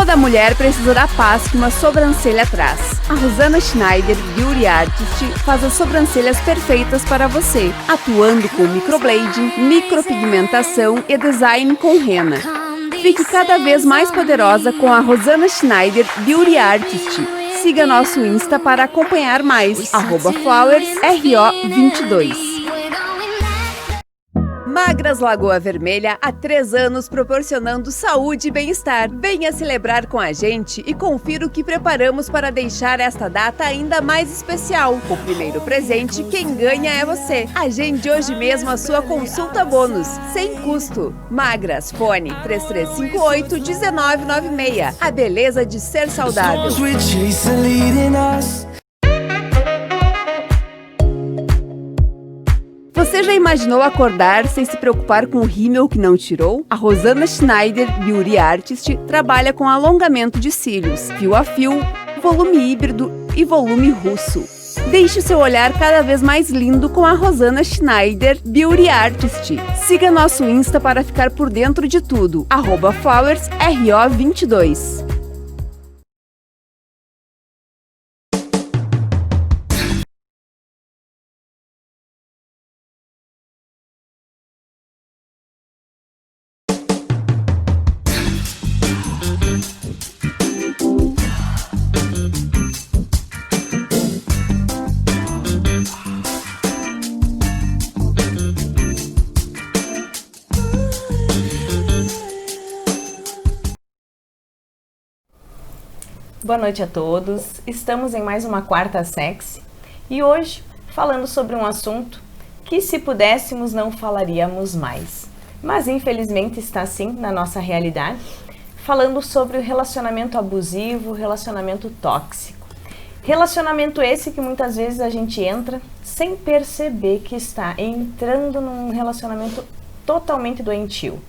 Toda mulher precisa da paz que uma sobrancelha traz. A Rosana Schneider Beauty Artist faz as sobrancelhas perfeitas para você, atuando com microblading, micropigmentação e design com rena. Fique cada vez mais poderosa com a Rosana Schneider Beauty Artist. Siga nosso Insta para acompanhar mais, @flowersro22. Magras Lagoa Vermelha, há 3 anos proporcionando saúde e bem-estar. Venha celebrar com a gente e confira o que preparamos para deixar esta data ainda mais especial. O primeiro presente, quem ganha é você. Agende hoje mesmo a sua consulta bônus, sem custo. Magras, fone 3358-1996. A beleza de ser saudável. Você já imaginou acordar sem se preocupar com o rímel que não tirou? A Rosana Schneider Beauty Artist trabalha com alongamento de cílios, fio a fio, volume híbrido e volume russo. Deixe o seu olhar cada vez mais lindo com a Rosana Schneider Beauty Artist. Siga nosso Insta para ficar por dentro de tudo, @flowersro22. Boa noite a todos, estamos em mais uma Quarta Sexy e hoje falando sobre um assunto que se pudéssemos não falaríamos mais, mas infelizmente está sim na nossa realidade, falando sobre o relacionamento abusivo, relacionamento tóxico. Relacionamento esse que muitas vezes a gente entra sem perceber que está entrando num relacionamento totalmente doentio.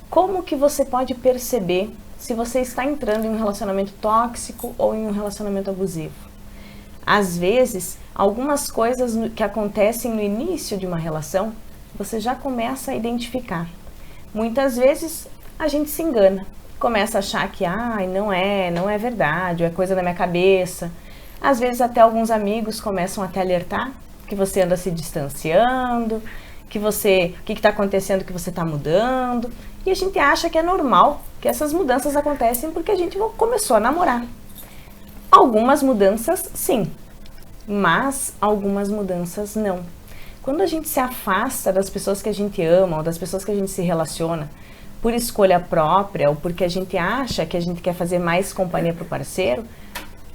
Como que você pode perceber se você está entrando em um relacionamento tóxico ou em um relacionamento abusivo? Às vezes, algumas coisas que acontecem no início de uma relação, você já começa a identificar. Muitas vezes, a gente se engana. Começa a achar que, não é verdade, ou é coisa da minha cabeça. Às vezes, até alguns amigos começam a te alertar que você anda se distanciando, que o que está acontecendo, que você está mudando. E a gente acha que é normal que essas mudanças acontecem porque a gente começou a namorar. Algumas mudanças, sim, mas algumas mudanças não. Quando a gente se afasta das pessoas que a gente ama ou das pessoas que a gente se relaciona por escolha própria ou porque a gente acha que a gente quer fazer mais companhia para o parceiro,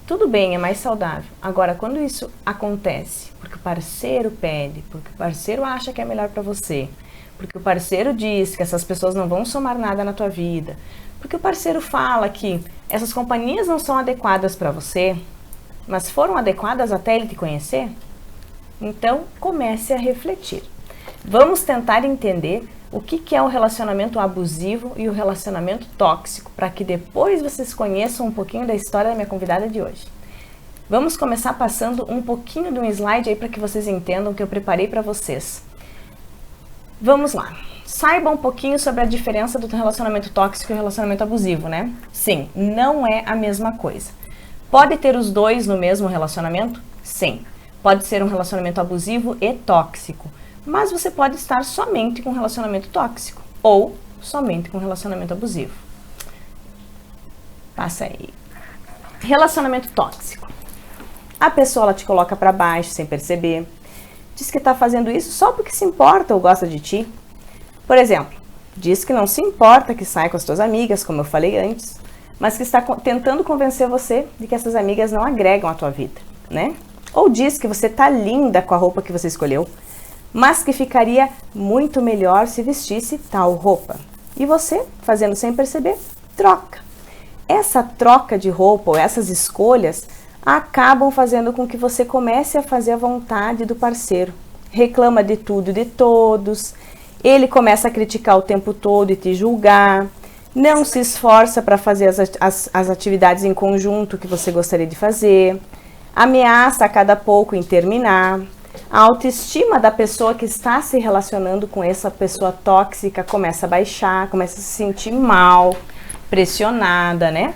tudo bem, é mais saudável. Agora, quando isso acontece porque o parceiro pede, porque o parceiro acha que é melhor para você, porque o parceiro diz que essas pessoas não vão somar nada na tua vida, porque o parceiro fala que essas companhias não são adequadas para você, mas foram adequadas até ele te conhecer, então comece a refletir. Vamos tentar entender o que é o relacionamento abusivo e o relacionamento tóxico, para que depois vocês conheçam um pouquinho da história da minha convidada de hoje. Vamos começar passando um pouquinho de um slide aí para que vocês entendam o que eu preparei para vocês. Vamos lá. Saiba um pouquinho sobre a diferença do relacionamento tóxico e relacionamento abusivo, né? Sim, não é a mesma coisa. Pode ter os dois no mesmo relacionamento? Sim. Pode ser um relacionamento abusivo e tóxico, mas você pode estar somente com um relacionamento tóxico ou somente com um relacionamento abusivo. Passa aí. Relacionamento tóxico. A pessoa ela te coloca para baixo sem perceber. Diz que está fazendo isso só porque se importa ou gosta de ti. Por exemplo, diz que não se importa que sai com as suas amigas, como eu falei antes, mas que está tentando convencer você de que essas amigas não agregam à tua vida, né? Ou diz que você tá linda com a roupa que você escolheu, mas que ficaria muito melhor se vestisse tal roupa. E você, fazendo sem perceber, troca. Essa troca de roupa ou essas escolhas acabam fazendo com que você comece a fazer a vontade do parceiro. Reclama de tudo e de todos, ele começa a criticar o tempo todo e te julgar, não se esforça para fazer as atividades em conjunto que você gostaria de fazer, ameaça a cada pouco em terminar. A autoestima da pessoa que está se relacionando com essa pessoa tóxica começa a baixar, começa a se sentir mal, pressionada, né?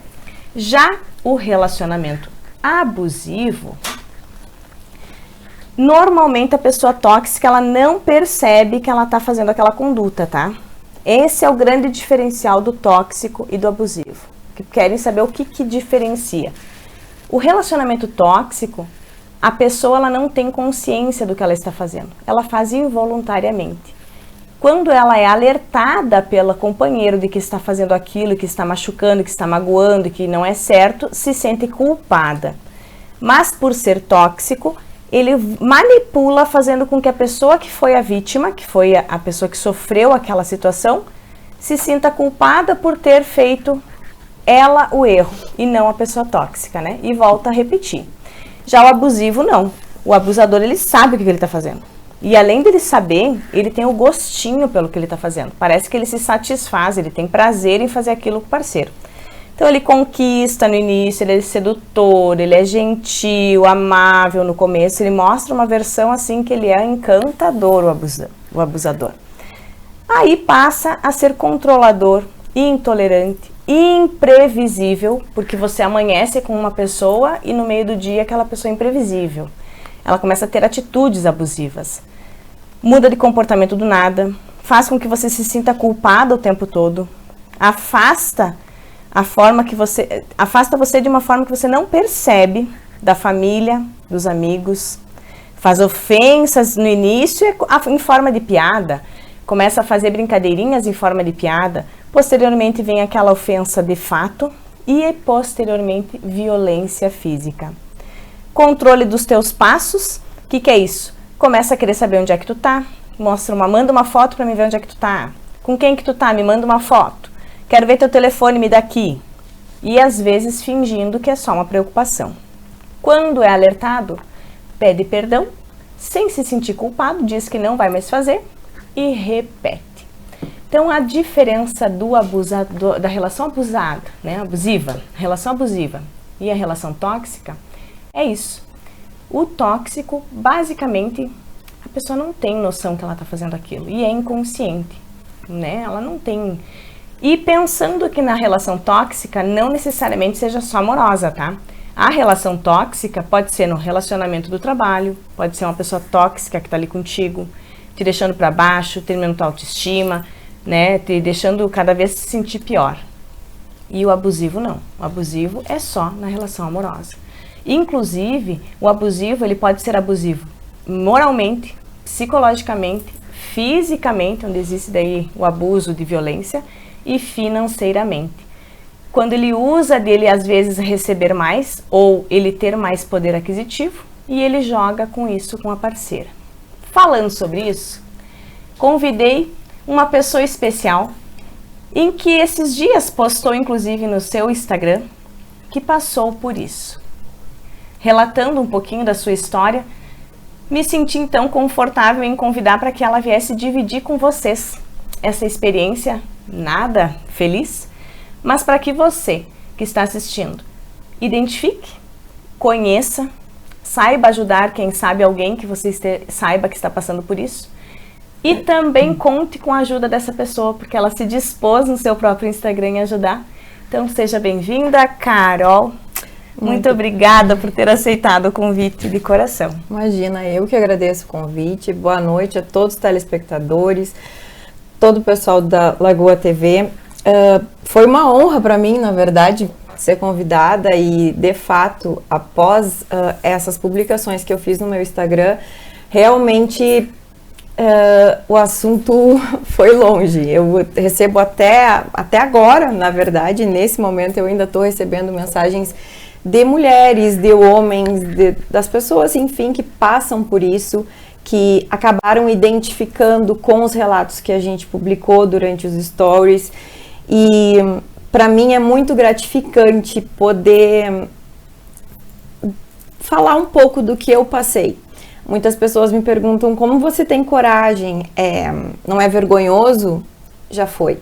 Já o relacionamento abusivo, normalmente a pessoa tóxica, ela não percebe que ela está fazendo aquela conduta, tá? Esse é o grande diferencial do tóxico e do abusivo. Que querem saber o que diferencia. O relacionamento tóxico, a pessoa ela não tem consciência do que ela está fazendo. Ela faz involuntariamente. Quando ela é alertada pelo companheiro de que está fazendo aquilo, que está machucando, que está magoando, que não é certo, se sente culpada. Mas por ser tóxico, ele manipula fazendo com que a pessoa que foi a vítima, que foi a pessoa que sofreu aquela situação, se sinta culpada por ter feito ela o erro e não a pessoa tóxica, né? E volta a repetir. Já o abusivo não. O abusador, ele sabe o que ele está fazendo. E além dele saber, ele tem o gostinho pelo que ele está fazendo. Parece que ele se satisfaz, ele tem prazer em fazer aquilo com o parceiro. Então ele conquista no início, ele é sedutor, ele é gentil, amável no começo, ele mostra uma versão assim que ele é encantador, o abusador. Aí passa a ser controlador, intolerante, imprevisível, porque você amanhece com uma pessoa e no meio do dia aquela pessoa é imprevisível. Ela começa a ter atitudes abusivas. Muda de comportamento do nada, faz com que você se sinta culpado o tempo todo, afasta você de uma forma que você não percebe da família, dos amigos, faz ofensas no início em forma de piada, começa a fazer brincadeirinhas em forma de piada, posteriormente vem aquela ofensa de fato e posteriormente violência física. Controle dos teus passos, o que é isso? Começa a querer saber onde é que tu tá, manda uma foto para me ver onde é que tu tá, com quem que tu tá, me manda uma foto. Quero ver teu telefone, me dá aqui. E às vezes fingindo que é só uma preocupação. Quando é alertado, pede perdão, sem se sentir culpado, diz que não vai mais fazer e repete. Então a diferença da relação abusada, né, relação abusiva e a relação tóxica é isso. O tóxico, basicamente, a pessoa não tem noção que ela está fazendo aquilo e é inconsciente, né? Ela não tem. E pensando que na relação tóxica não necessariamente seja só amorosa, tá? A relação tóxica pode ser no relacionamento do trabalho, pode ser uma pessoa tóxica que tá ali contigo, te deixando para baixo, terminando tua autoestima, né? Te deixando cada vez se sentir pior. E o abusivo não. O abusivo é só na relação amorosa. Inclusive, o abusivo, ele pode ser abusivo moralmente, psicologicamente, fisicamente, onde existe daí o abuso de violência, e financeiramente. Quando ele usa dele, às vezes, receber mais, ou ele ter mais poder aquisitivo, e ele joga com isso com a parceira. Falando sobre isso, convidei uma pessoa especial, em que esses dias postou, inclusive, no seu Instagram, que passou por isso. Relatando um pouquinho da sua história, me senti então confortável em convidar para que ela viesse dividir com vocês essa experiência nada feliz, mas para que você que está assistindo identifique, conheça, saiba ajudar, quem sabe alguém que você saiba que está passando por isso, e também conte com a ajuda dessa pessoa, porque ela se dispôs no seu próprio Instagram em ajudar. Então seja bem-vinda, Carol. Muito obrigada por ter aceitado o convite de coração. Imagina, eu que agradeço o convite. Boa noite a todos os telespectadores, todo o pessoal da Lagoa TV. Foi uma honra para mim, na verdade, ser convidada e, de fato, após essas publicações que eu fiz no meu Instagram, realmente o assunto foi longe. Eu recebo até agora, na verdade, nesse momento eu ainda estou recebendo mensagens de mulheres, de homens, das pessoas, enfim, que passam por isso, que acabaram identificando com os relatos que a gente publicou durante os stories. E para mim é muito gratificante poder falar um pouco do que eu passei. Muitas pessoas me perguntam como você tem coragem, não é vergonhoso? Já foi.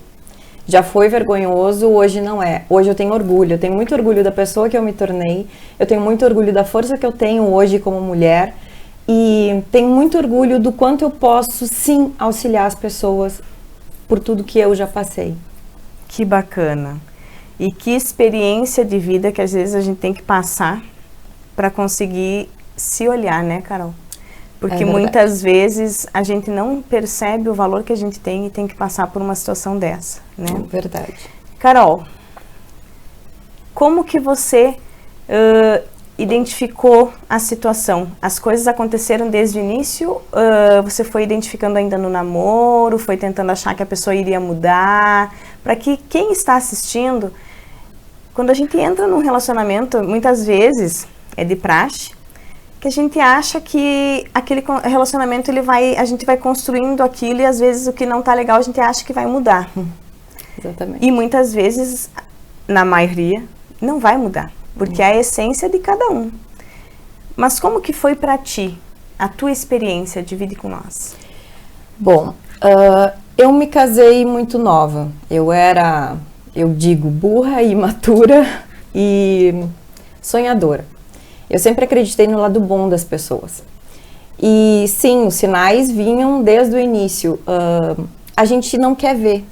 Já foi vergonhoso, hoje não é. Hoje eu tenho orgulho, eu tenho muito orgulho da pessoa que eu me tornei, eu tenho muito orgulho da força que eu tenho hoje como mulher e tenho muito orgulho do quanto eu posso, sim, auxiliar as pessoas por tudo que eu já passei. Que bacana. E que experiência de vida que às vezes a gente tem que passar para conseguir se olhar, né, Carol? Porque muitas vezes a gente não percebe o valor que a gente tem e tem que passar por uma situação dessa, né? Verdade. Carol, como que você identificou a situação? As coisas aconteceram desde o início? Você foi identificando ainda no namoro? Foi tentando achar que a pessoa iria mudar? Para que quem está assistindo, quando a gente entra num relacionamento, muitas vezes é de praxe, que a gente acha que aquele relacionamento a gente vai construindo aquilo e às vezes o que não está legal a gente acha que vai mudar. Exatamente. E muitas vezes, na maioria, não vai mudar, porque é a essência de cada um. Mas como que foi para ti, a tua experiência? Divide com nós. Bom, eu me casei muito nova. Eu digo, burra, imatura e sonhadora. Eu sempre acreditei no lado bom das pessoas. E sim, os sinais vinham desde o início. A gente não quer ver.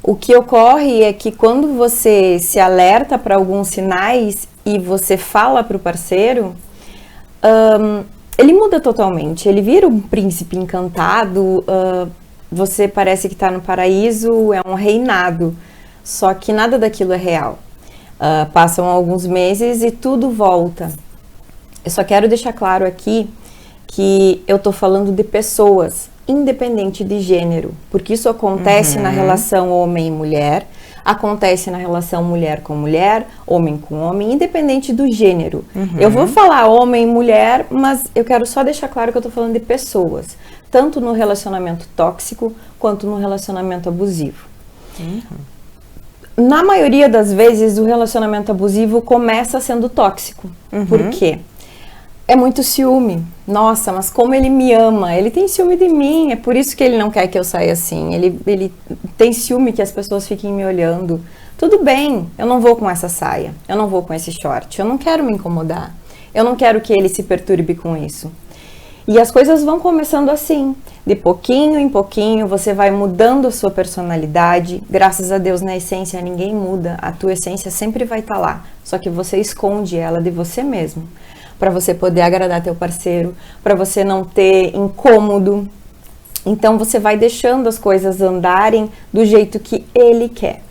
O que ocorre é que quando você se alerta para alguns sinais e você fala para o parceiro, ele muda totalmente. Ele vira um príncipe encantado, você parece que está no paraíso, é um reinado. Só que nada daquilo é real. Passam alguns meses e tudo volta. Eu só quero deixar claro aqui que eu tô falando de pessoas, independente de gênero, porque isso acontece na relação homem e mulher, acontece na relação mulher com mulher, homem com homem, independente do gênero. Eu vou falar homem e mulher, mas eu quero só deixar claro que eu tô falando de pessoas, tanto no relacionamento tóxico quanto no relacionamento abusivo. Na maioria das vezes, o relacionamento abusivo começa sendo tóxico. Por quê? É muito ciúme. Nossa, mas como ele me ama. Ele tem ciúme de mim. É por isso que ele não quer que eu saia assim. Ele tem ciúme que as pessoas fiquem me olhando. Tudo bem, eu não vou com essa saia. Eu não vou com esse short. Eu não quero me incomodar. Eu não quero que ele se perturbe com isso. E as coisas vão começando assim, de pouquinho em pouquinho, você vai mudando a sua personalidade. Graças a Deus, na essência, ninguém muda. A tua essência sempre vai estar lá, só que você esconde ela de você mesmo, para você poder agradar teu parceiro, para você não ter incômodo. Então, você vai deixando as coisas andarem do jeito que ele quer.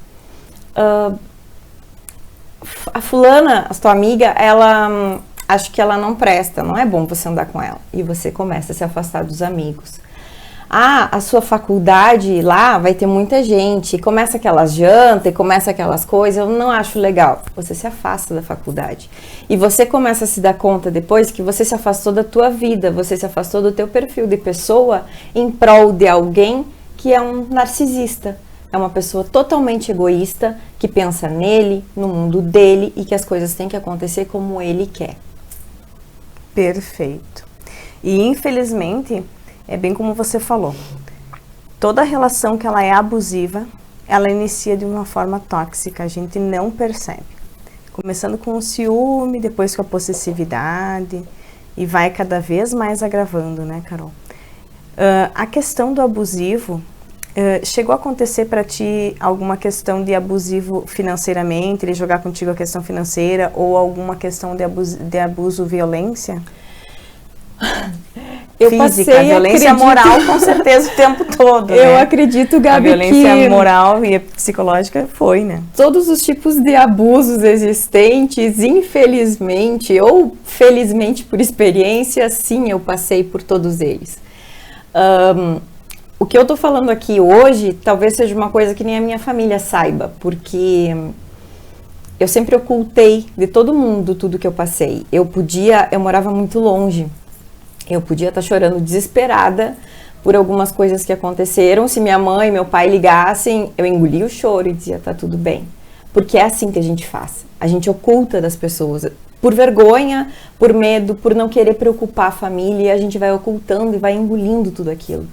A fulana, a tua amiga, ela... acho que ela não presta, não é bom você andar com ela. E você começa a se afastar dos amigos. A sua faculdade lá vai ter muita gente. E começa aquelas jantas, e começa aquelas coisas, eu não acho legal. Você se afasta da faculdade. E você começa a se dar conta depois que você se afastou da tua vida, você se afastou do teu perfil de pessoa em prol de alguém que é um narcisista. É uma pessoa totalmente egoísta, que pensa nele, no mundo dele, e que as coisas têm que acontecer como ele quer. Perfeito. E infelizmente, é bem como você falou, toda relação que ela é abusiva, ela inicia de uma forma tóxica, a gente não percebe. Começando com o ciúme, depois com a possessividade, e vai cada vez mais agravando, né, Carol? A questão do abusivo, chegou a acontecer para ti alguma questão de abusivo financeiramente, ele jogar contigo a questão financeira, ou alguma questão de abuso, violência? Eu física, passei, violência moral, com certeza, o tempo todo, Eu né? acredito, Gabi, a violência que moral e psicológica foi, né? todos os tipos de abusos existentes, infelizmente, ou felizmente por experiência, sim, eu passei por todos eles. O que eu tô falando aqui hoje, talvez seja uma coisa que nem a minha família saiba, porque eu sempre ocultei de todo mundo tudo que eu passei. Eu morava muito longe. Eu podia estar chorando desesperada por algumas coisas que aconteceram. Se minha mãe e meu pai ligassem, eu engolia o choro e dizia, tá tudo bem. Porque é assim que a gente faz. A gente oculta das pessoas. Por vergonha, por medo, por não querer preocupar a família, a gente vai ocultando e vai engolindo tudo aquilo.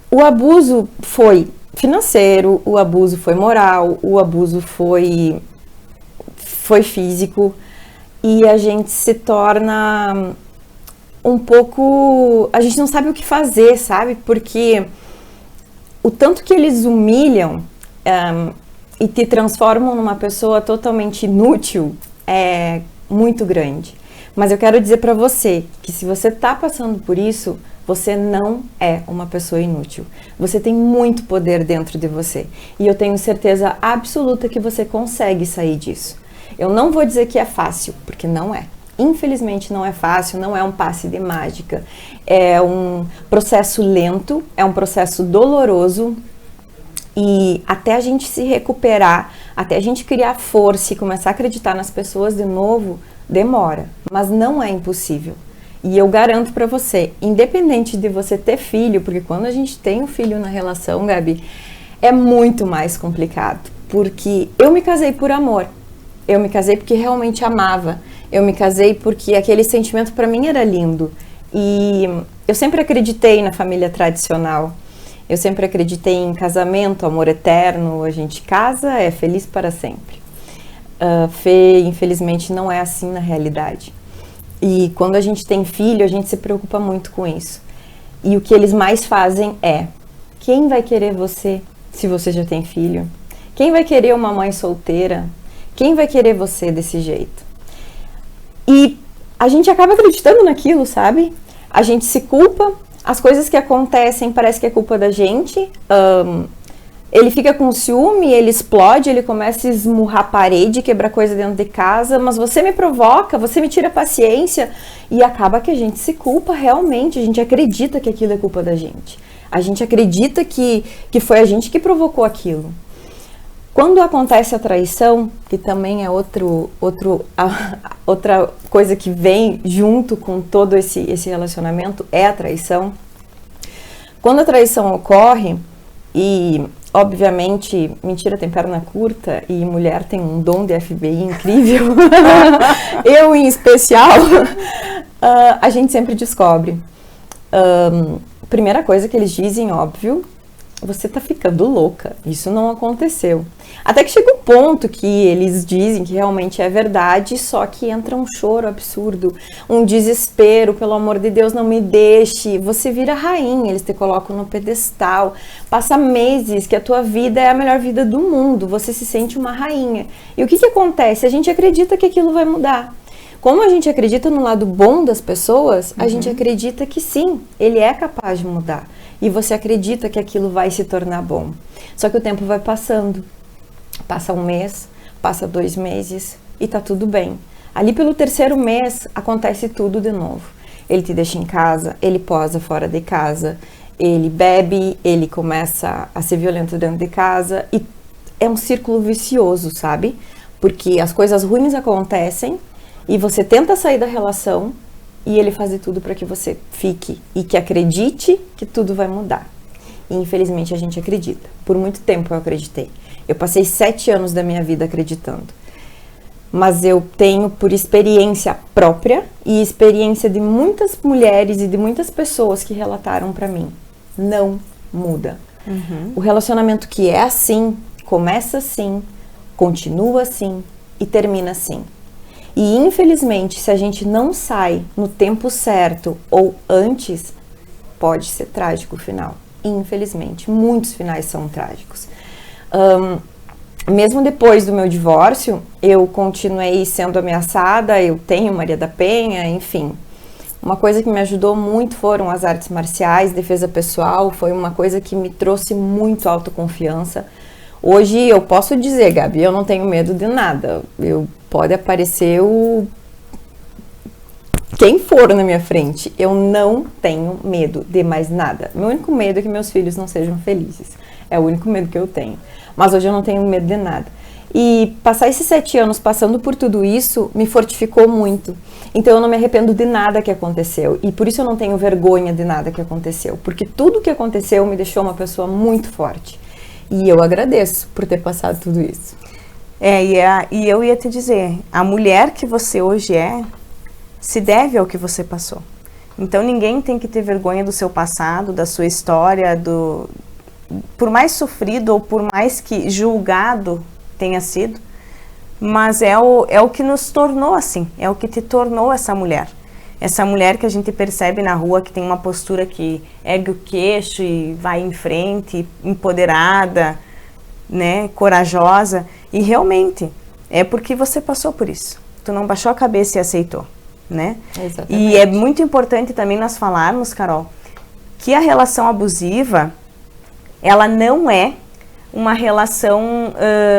O abuso foi financeiro, o abuso foi moral, o abuso foi físico, e a gente se torna um pouco... A gente não sabe o que fazer, sabe? Porque o tanto que eles humilham e te transformam numa pessoa totalmente inútil é muito grande. Mas eu quero dizer para você que se você está passando por isso, você não é uma pessoa inútil. Você tem muito poder dentro de você. E eu tenho certeza absoluta que você consegue sair disso. Eu não vou dizer que é fácil, porque não é. Infelizmente não é fácil, não é um passe de mágica. É um processo lento, é um processo doloroso. E até a gente se recuperar, até a gente criar força e começar a acreditar nas pessoas de novo, demora. Mas não é impossível. E eu garanto pra você, independente de você ter filho, porque quando a gente tem um filho na relação, Gabi, é muito mais complicado. Porque eu me casei por amor. Eu me casei porque realmente amava. Eu me casei porque aquele sentimento pra mim era lindo. E eu sempre acreditei na família tradicional. Eu sempre acreditei em casamento, amor eterno, a gente casa, é feliz para sempre. Fê, infelizmente, não é assim na realidade. E quando a gente tem filho, a gente se preocupa muito com isso. E o que eles mais fazem é: quem vai querer você se você já tem filho? Quem vai querer uma mãe solteira? Quem vai querer você desse jeito? E a gente acaba acreditando naquilo, sabe? A gente se culpa. As coisas que acontecem parece que é culpa da gente. Ele fica com ciúme, ele explode, ele começa a esmurrar a parede, quebrar coisa dentro de casa, mas você me provoca, você me tira a paciência, e acaba que a gente se culpa realmente, a gente acredita que aquilo é culpa da gente. A gente acredita que foi a gente que provocou aquilo. Quando acontece a traição, que também é outra coisa que vem junto com todo esse relacionamento, é a traição. Quando a traição ocorre, e obviamente mentira tem perna curta e mulher tem um dom de FBI incrível, eu em especial, a gente sempre descobre. Primeira coisa que eles dizem, óbvio, você tá ficando louca, isso não aconteceu. Até que chega um ponto que eles dizem que realmente é verdade, só que entra um choro absurdo, um desespero, pelo amor de Deus, não me deixe. Você vira rainha, eles te colocam no pedestal, passa meses que a tua vida é a melhor vida do mundo, você se sente uma rainha. E o que acontece? A gente acredita que aquilo vai mudar. Como a gente acredita no lado bom das pessoas, a gente acredita que sim, ele é capaz de mudar. E você acredita que aquilo vai se tornar bom. Só que o tempo vai passando. Passa um mês, passa 2 meses e tá tudo bem. Ali pelo 3º mês acontece tudo de novo. Ele te deixa em casa, ele posa fora de casa, ele bebe, ele começa a ser violento dentro de casa e é um círculo vicioso, sabe? Porque as coisas ruins acontecem e você tenta sair da relação e ele faz de tudo para que você fique e que acredite que tudo vai mudar. E infelizmente a gente acredita. Por muito tempo eu acreditei. Eu passei 7 anos da minha vida acreditando. Mas eu tenho por experiência própria e experiência de muitas mulheres e de muitas pessoas que relataram para mim. Não muda. O relacionamento que é assim, começa assim, continua assim e termina assim. E infelizmente, se a gente não sai no tempo certo ou antes, pode ser trágico o final. Infelizmente, muitos finais são trágicos. Mesmo depois do meu divórcio, eu continuei sendo ameaçada, eu tenho Maria da Penha, enfim. Uma coisa que me ajudou muito foram as artes marciais, defesa pessoal, foi uma coisa que me trouxe muito autoconfiança. Hoje eu posso dizer, Gabi, eu não tenho medo de nada. Pode aparecer quem for na minha frente, eu não tenho medo de mais nada. Meu único medo é que meus filhos não sejam felizes. É o único medo que eu tenho. Mas hoje eu não tenho medo de nada. E passar esses 7 anos passando por tudo isso me fortificou muito. Então eu não me arrependo de nada que aconteceu. E por isso eu não tenho vergonha de nada que aconteceu. Porque tudo que aconteceu me deixou uma pessoa muito forte. E eu agradeço por ter passado tudo isso. E eu ia te dizer, a mulher que você hoje se deve ao que você passou. Então ninguém tem que ter vergonha do seu passado, da sua história, por mais sofrido ou por mais que julgado tenha sido, mas é o que nos tornou assim, é o que te tornou essa mulher. Essa mulher que a gente percebe na rua, que tem uma postura que ergue o queixo e vai em frente, empoderada. né, corajosa, e realmente é porque você passou por isso. Tu não baixou a cabeça e aceitou, né? Exatamente. E é muito importante também nós falarmos, Carol, que a relação abusiva, ela não é uma relação...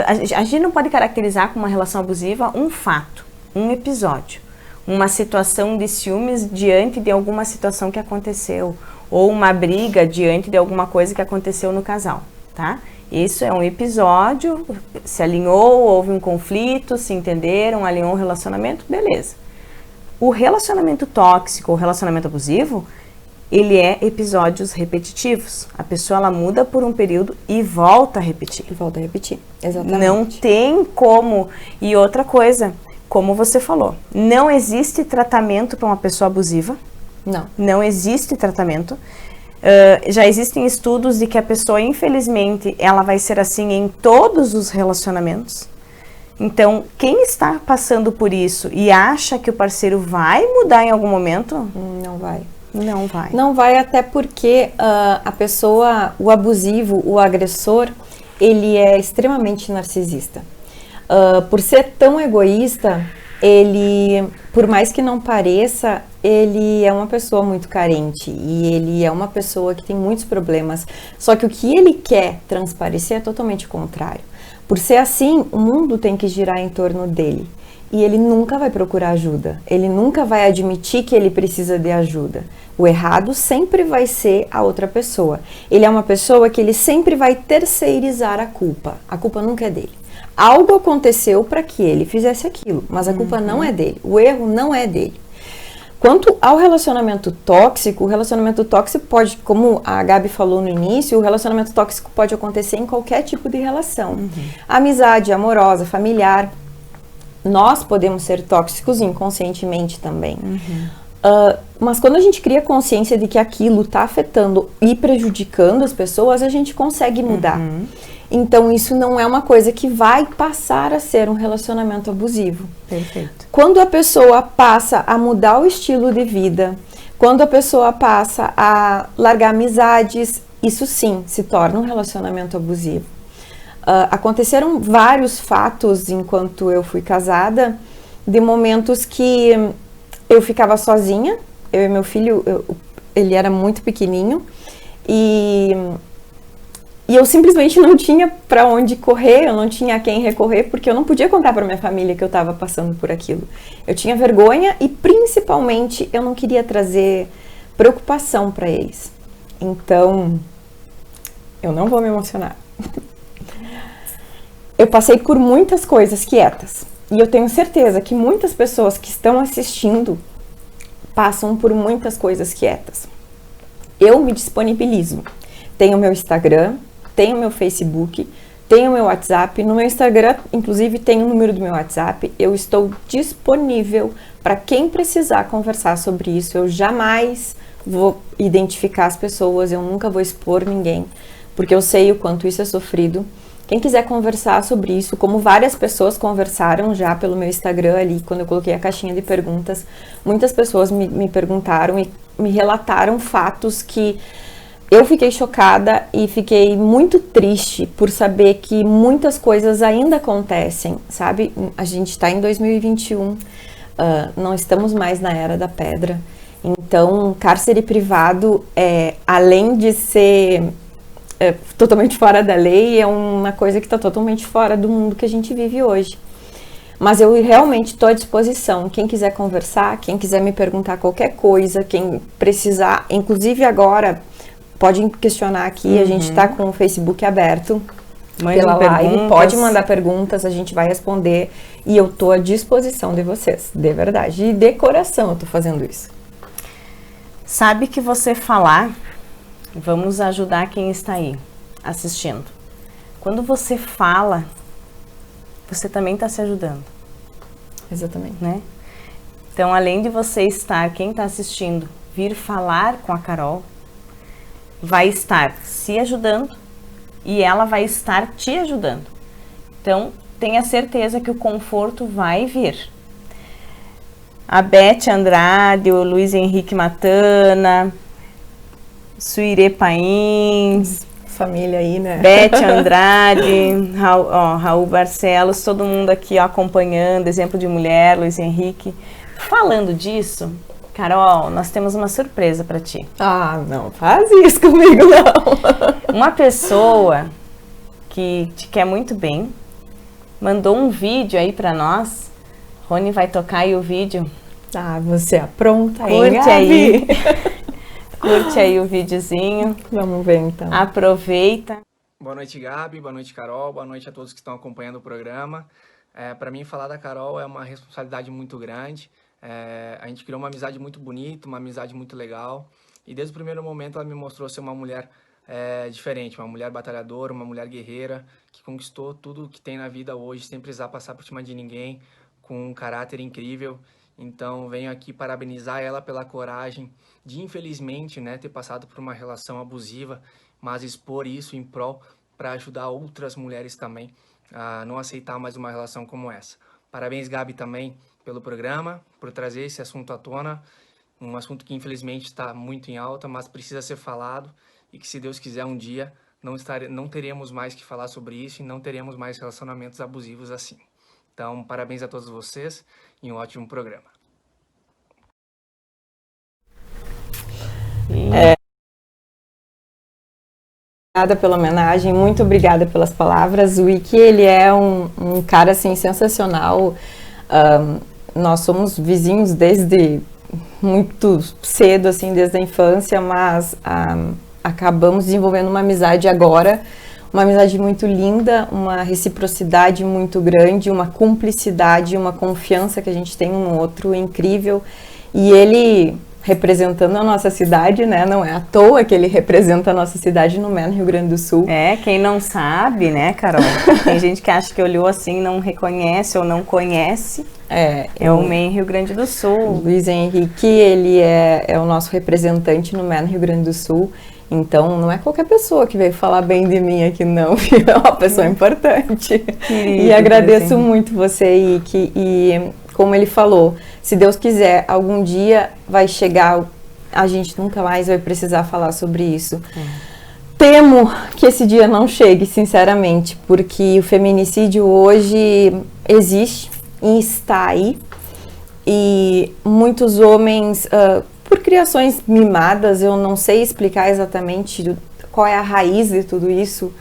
a gente não pode caracterizar como uma relação abusiva um fato, um episódio, uma situação de ciúmes diante de alguma situação que aconteceu, ou uma briga diante de alguma coisa que aconteceu no casal, tá? Isso é um episódio, se alinhou, houve um conflito, se entenderam, alinhou um relacionamento, beleza. O relacionamento tóxico, o relacionamento abusivo, ele é episódios repetitivos. A pessoa, ela muda por um período e volta a repetir. E volta a repetir, exatamente. Não tem como. E outra coisa, como você falou, não existe tratamento para uma pessoa abusiva. Não. Não existe tratamento. Já existem estudos de que a pessoa, infelizmente, ela vai ser assim em todos os relacionamentos. Então, quem está passando por isso e acha que o parceiro vai mudar em algum momento? Não vai. Não vai. Não vai, até porque a pessoa, o abusivo, o agressor, ele é extremamente narcisista. Por ser tão egoísta, ele, por mais que não pareça, ele é uma pessoa muito carente e ele é uma pessoa que tem muitos problemas. Só que o que ele quer transparecer é totalmente o contrário. Por ser assim, o mundo tem que girar em torno dele. E ele nunca vai procurar ajuda. Ele nunca vai admitir que ele precisa de ajuda. O errado sempre vai ser a outra pessoa. Ele é uma pessoa que ele sempre vai terceirizar a culpa. A culpa nunca é dele. Algo aconteceu para que ele fizesse aquilo, mas a culpa não é dele. O erro não é dele. Quanto ao relacionamento tóxico, o relacionamento tóxico pode, como a Gabi falou no início, o relacionamento tóxico pode acontecer em qualquer tipo de relação. Amizade, amorosa, familiar. Nós podemos ser tóxicos inconscientemente também. Mas quando a gente cria consciência de que aquilo está afetando e prejudicando as pessoas, a gente consegue mudar. Então, isso não é uma coisa que vai passar a ser um relacionamento abusivo. Perfeito. Quando a pessoa passa a mudar o estilo de vida, quando a pessoa passa a largar amizades, isso sim se torna um relacionamento abusivo. Aconteceram vários fatos enquanto eu fui casada, de momentos que eu ficava sozinha, eu e meu filho, ele era muito pequenininho, e eu simplesmente não tinha para onde correr, eu não tinha a quem recorrer, porque eu não podia contar para minha família que eu estava passando por aquilo. Eu tinha vergonha e, principalmente, eu não queria trazer preocupação para eles. Então, eu não vou me emocionar. Eu passei por muitas coisas quietas. E eu tenho certeza que muitas pessoas que estão assistindo passam por muitas coisas quietas. Eu me disponibilizo. Tenho meu Instagram, tenho meu Facebook, tenho meu WhatsApp. No meu Instagram, inclusive, tem o número do meu WhatsApp. Eu estou disponível para quem precisar conversar sobre isso. Eu jamais vou identificar as pessoas, eu nunca vou expor ninguém, porque eu sei o quanto isso é sofrido. Quem quiser conversar sobre isso, como várias pessoas conversaram já pelo meu Instagram ali, quando eu coloquei a caixinha de perguntas, muitas pessoas me perguntaram e me relataram fatos que eu fiquei chocada e fiquei muito triste por saber que muitas coisas ainda acontecem, sabe? A gente está em 2021, não estamos mais na Era da Pedra. Então, cárcere privado, além de ser totalmente fora da lei, é uma coisa que está totalmente fora do mundo que a gente vive hoje. Mas eu realmente estou à disposição. Quem quiser conversar, quem quiser me perguntar qualquer coisa, quem precisar, inclusive agora, pode questionar aqui, a gente está com o Facebook aberto pela live, pode mandar perguntas, a gente vai responder e eu estou à disposição de vocês, de verdade, e de coração eu estou fazendo isso. Sabe que você falar, vamos ajudar quem está aí assistindo. Quando você fala, você também está se ajudando. Exatamente. Né? Então, além de você estar, quem está assistindo, vir falar com a Carol, vai estar se ajudando e ela vai estar te ajudando. Então, tenha certeza que o conforto vai vir. A Beth Andrade, o Luiz Henrique Matana, Suire Pains, família aí, né? Beth Andrade, Raul Barcelos, todo mundo aqui ó, acompanhando, exemplo de mulher, Luiz Henrique. Falando disso, Carol, nós temos uma surpresa para ti. Ah, não faz isso comigo, não. Uma pessoa que te quer muito bem mandou um vídeo aí para nós. Rony vai tocar aí o vídeo. Ah, você apronta aí, Curte Gabi. aí. Curte aí o videozinho. Vamos ver então. Aproveita. Boa noite, Gabi. Boa noite, Carol. Boa noite a todos que estão acompanhando o programa. Para mim, falar da Carol é uma responsabilidade muito grande. A gente criou uma amizade muito bonita, uma amizade muito legal. E desde o primeiro momento ela me mostrou ser uma mulher diferente, uma mulher batalhadora, uma mulher guerreira, que conquistou tudo que tem na vida hoje, sem precisar passar por cima de ninguém, com um caráter incrível. Então, venho aqui parabenizar ela pela coragem de, infelizmente, né, ter passado por uma relação abusiva, mas expor isso em prol para ajudar outras mulheres também a não aceitar mais uma relação como essa. Parabéns, Gabi, também pelo programa, por trazer esse assunto à tona, um assunto que, infelizmente, está muito em alta, mas precisa ser falado e que, se Deus quiser, um dia não teremos mais que falar sobre isso e não teremos mais relacionamentos abusivos assim. Então, parabéns a todos vocês e um ótimo programa. Obrigada pela homenagem, muito obrigada pelas palavras. O Ike, ele é um cara, assim, sensacional. Nós somos vizinhos desde muito cedo, assim, desde a infância, mas acabamos desenvolvendo uma amizade agora. Uma amizade muito linda, uma reciprocidade muito grande, uma cumplicidade, uma confiança que a gente tem um no outro incrível. E ele, representando a nossa cidade, né? Não é à toa que ele representa a nossa cidade no MEN Rio Grande do Sul. Quem não sabe, né, Carol? Tem gente que acha que olhou assim, não reconhece ou não conhece. É o MEN Rio Grande do Sul. Luiz Henrique, ele é o nosso representante no MEN Rio Grande do Sul. Então, não é qualquer pessoa que veio falar bem de mim aqui, não. É uma pessoa importante. E agradeço muito você, Ike. E como ele falou, se Deus quiser, algum dia vai chegar, a gente nunca mais vai precisar falar sobre isso. Temo que esse dia não chegue, sinceramente, porque o feminicídio hoje existe e está aí. E muitos homens... por criações mimadas, eu não sei explicar exatamente qual é a raiz de tudo isso,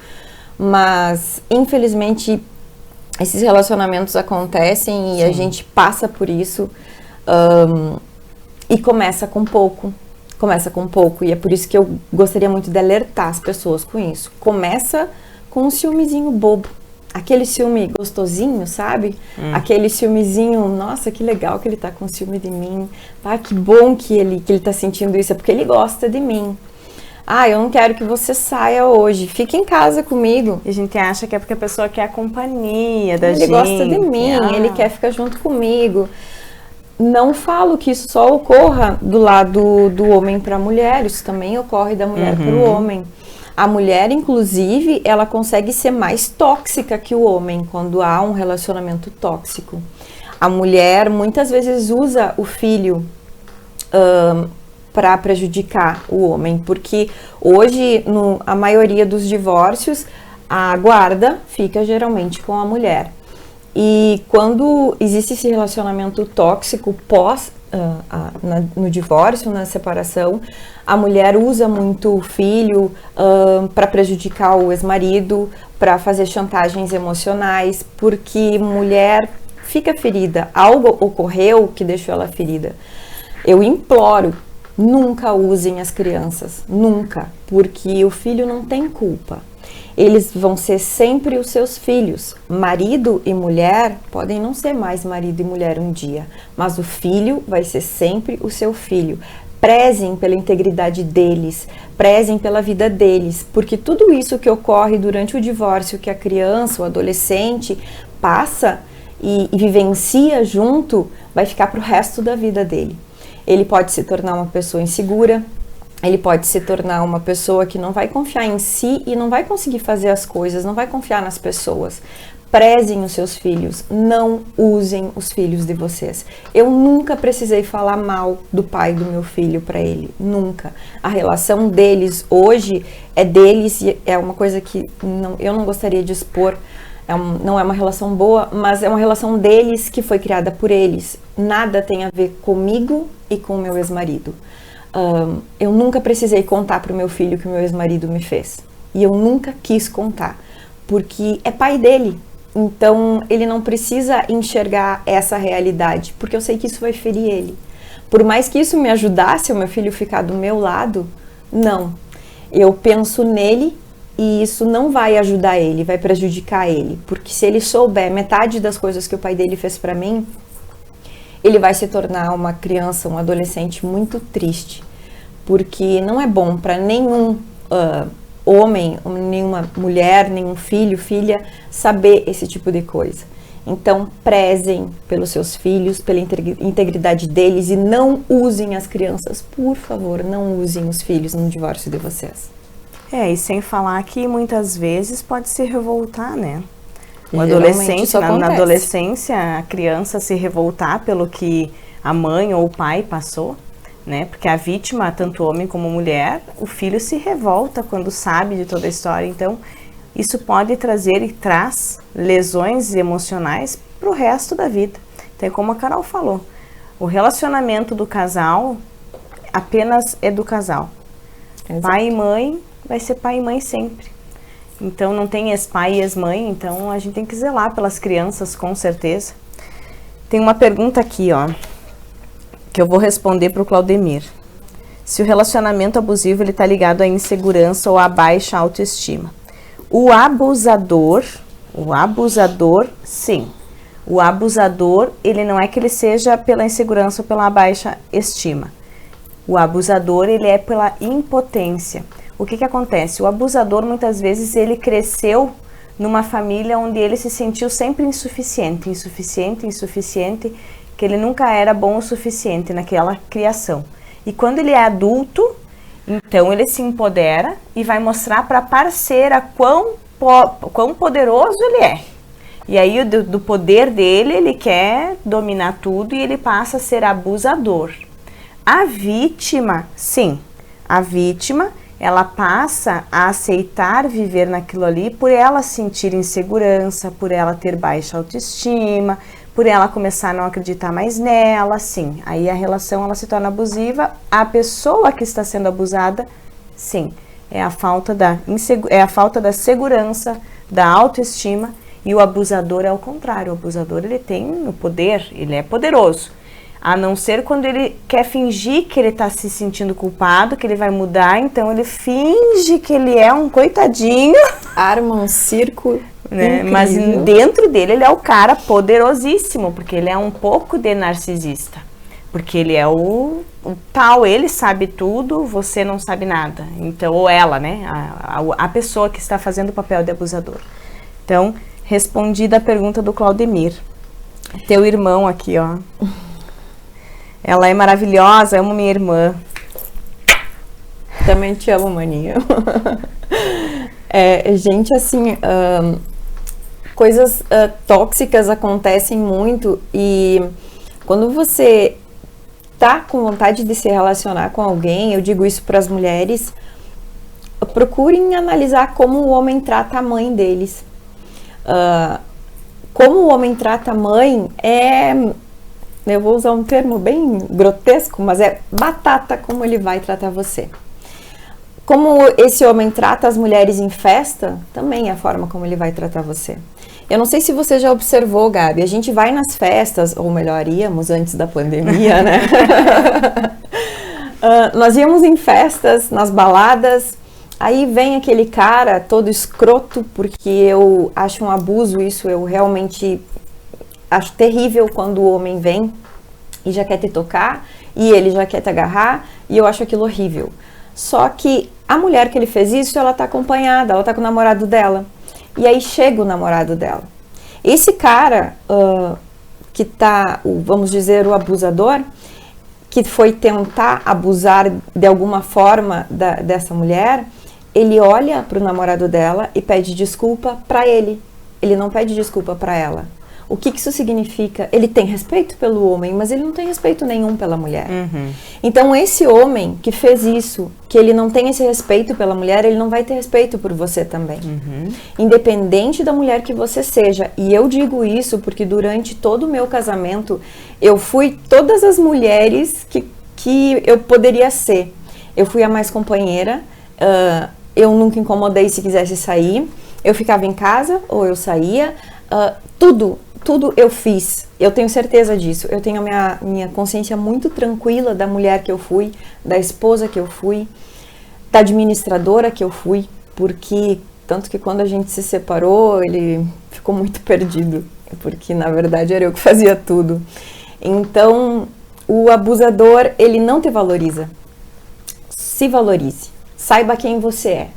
mas infelizmente esses relacionamentos acontecem e a gente passa por isso e começa com pouco, e é por isso que eu gostaria muito de alertar as pessoas com isso. Começa com um ciúmezinho bobo. Aquele ciúme gostosinho, sabe? Aquele ciúmezinho, nossa, que legal que ele tá com ciúme de mim. Ah, que bom que ele tá sentindo isso, é porque ele gosta de mim. Ah, eu não quero que você saia hoje, fique em casa comigo. E a gente acha que é porque a pessoa quer a companhia da gente. Ele gosta de mim, ele quer ficar junto comigo. Não falo que isso só ocorra do lado do homem para a mulher, isso também ocorre da mulher para o homem. A mulher, inclusive, ela consegue ser mais tóxica que o homem quando há um relacionamento tóxico. A mulher muitas vezes usa o filho para prejudicar o homem, porque hoje, a maioria dos divórcios, a guarda fica geralmente com a mulher. E quando existe esse relacionamento tóxico no divórcio, na separação, a mulher usa muito o filho para prejudicar o ex-marido, para fazer chantagens emocionais, porque mulher fica ferida. Algo ocorreu que deixou ela ferida. Eu imploro, nunca usem as crianças, nunca, porque o filho não tem culpa. Eles vão ser sempre os seus filhos. Marido e mulher podem não ser mais marido e mulher um dia, mas o filho vai ser sempre o seu filho. Prezem pela integridade deles, prezem pela vida deles, porque tudo isso que ocorre durante o divórcio, que a criança, o adolescente passa e vivencia junto, vai ficar para o resto da vida dele. Ele pode se tornar uma pessoa insegura, ele pode se tornar uma pessoa que não vai confiar em si e não vai conseguir fazer as coisas, não vai confiar nas pessoas. Prezem os seus filhos, não usem os filhos de vocês. Eu nunca precisei falar mal do pai do meu filho para ele, nunca. A relação deles hoje é deles e é uma coisa que eu não gostaria de expor. Não é uma relação boa, mas é uma relação deles que foi criada por eles. Nada tem a ver comigo e com o meu ex-marido. Eu nunca precisei contar para o meu filho o que o meu ex-marido me fez. E eu nunca quis contar, porque é pai dele. Então, ele não precisa enxergar essa realidade, porque eu sei que isso vai ferir ele. Por mais que isso me ajudasse, o meu filho ficar do meu lado, não. Eu penso nele e isso não vai ajudar ele, vai prejudicar ele. Porque se ele souber metade das coisas que o pai dele fez para mim, ele vai se tornar uma criança, um adolescente muito triste. Porque não é bom para nenhum homem, nenhuma mulher, nenhum filho, filha, saber esse tipo de coisa. Então, prezem pelos seus filhos, pela integridade deles e não usem as crianças, por favor, não usem os filhos no divórcio de vocês. E sem falar que muitas vezes pode se revoltar, né? O Geralmente adolescente, isso na acontece. adolescência, a criança se revoltar pelo que a mãe ou o pai passou, né? Porque a vítima, tanto homem como mulher, o filho se revolta quando sabe de toda a história. Então, isso pode trazer e traz lesões emocionais para o resto da vida. Então, como a Carol falou, o relacionamento do casal apenas é do casal. Exato. Pai e mãe vai ser pai e mãe sempre. Então, não tem ex-pai e ex-mãe, então a gente tem que zelar pelas crianças, com certeza. Tem uma pergunta aqui, ó, que eu vou responder para o Claudemir. Se o relacionamento abusivo ele está ligado à insegurança ou à baixa autoestima. O abusador, sim. O abusador, ele não é que ele seja pela insegurança ou pela baixa estima. O abusador, ele é pela impotência. O que acontece? O abusador, muitas vezes, ele cresceu numa família onde ele se sentiu sempre insuficiente, que ele nunca era bom o suficiente naquela criação. E quando ele é adulto, então ele se empodera e vai mostrar para a parceira quão poderoso ele é. E aí do poder dele, ele quer dominar tudo e ele passa a ser abusador. A vítima, sim, a vítima, ela passa a aceitar viver naquilo ali por ela sentir insegurança, por ela ter baixa autoestima, por ela começar a não acreditar mais nela, sim. Aí a relação ela se torna abusiva. A pessoa que está sendo abusada, sim, é a falta da segurança, da autoestima. E o abusador é o contrário. O abusador ele tem o poder, ele é poderoso. A não ser quando ele quer fingir que ele está se sentindo culpado, que ele vai mudar, então ele finge que ele é um coitadinho. Arma um circo, né? Mas dentro dele ele é o cara poderosíssimo, porque ele é um pouco de narcisista. Porque ele é o tal, ele sabe tudo, você não sabe nada. Então, ou ela, né? A pessoa que está fazendo o papel de abusador. Então, respondida a pergunta do Claudemir. Teu irmão aqui, ó. Ela é maravilhosa, amo minha irmã. Também te amo, maninha. Gente, assim, coisas tóxicas acontecem muito e quando você tá com vontade de se relacionar com alguém, eu digo isso para as mulheres, procurem analisar como o homem trata a mãe deles. Como o homem trata a mãe eu vou usar um termo bem grotesco, mas é batata como ele vai tratar você. Como esse homem trata as mulheres em festa, também é a forma como ele vai tratar você. Eu não sei se você já observou, Gabi, a gente vai nas festas, ou melhor, íamos antes da pandemia, né? Nós íamos em festas, nas baladas, aí vem aquele cara todo escroto, porque eu acho um abuso isso, eu realmente acho terrível quando o homem vem e já quer te tocar, e ele já quer te agarrar, e eu acho aquilo horrível. Só que a mulher que ele fez isso, ela tá acompanhada, ela tá com o namorado dela. E aí chega o namorado dela. Esse cara, que tá, vamos dizer, o abusador, que foi tentar abusar de alguma forma dessa mulher, ele olha para o namorado dela e pede desculpa para ele. Ele não pede desculpa para ela. O que isso significa? Ele tem respeito pelo homem, mas ele não tem respeito nenhum pela mulher. Então, esse homem que fez isso, que ele não tem esse respeito pela mulher, ele não vai ter respeito por você também. Independente da mulher que você seja. E eu digo isso porque durante todo o meu casamento, eu fui todas as mulheres que eu poderia ser. Eu fui a mais companheira, eu nunca incomodei se quisesse sair, eu ficava em casa ou eu saía, tudo eu fiz, eu tenho certeza disso, eu tenho a minha consciência muito tranquila da mulher que eu fui, da esposa que eu fui, da administradora que eu fui, porque tanto que quando a gente se separou, ele ficou muito perdido, porque na verdade era eu que fazia tudo. Então, o abusador, ele não te valoriza. Se valorize, saiba quem você é,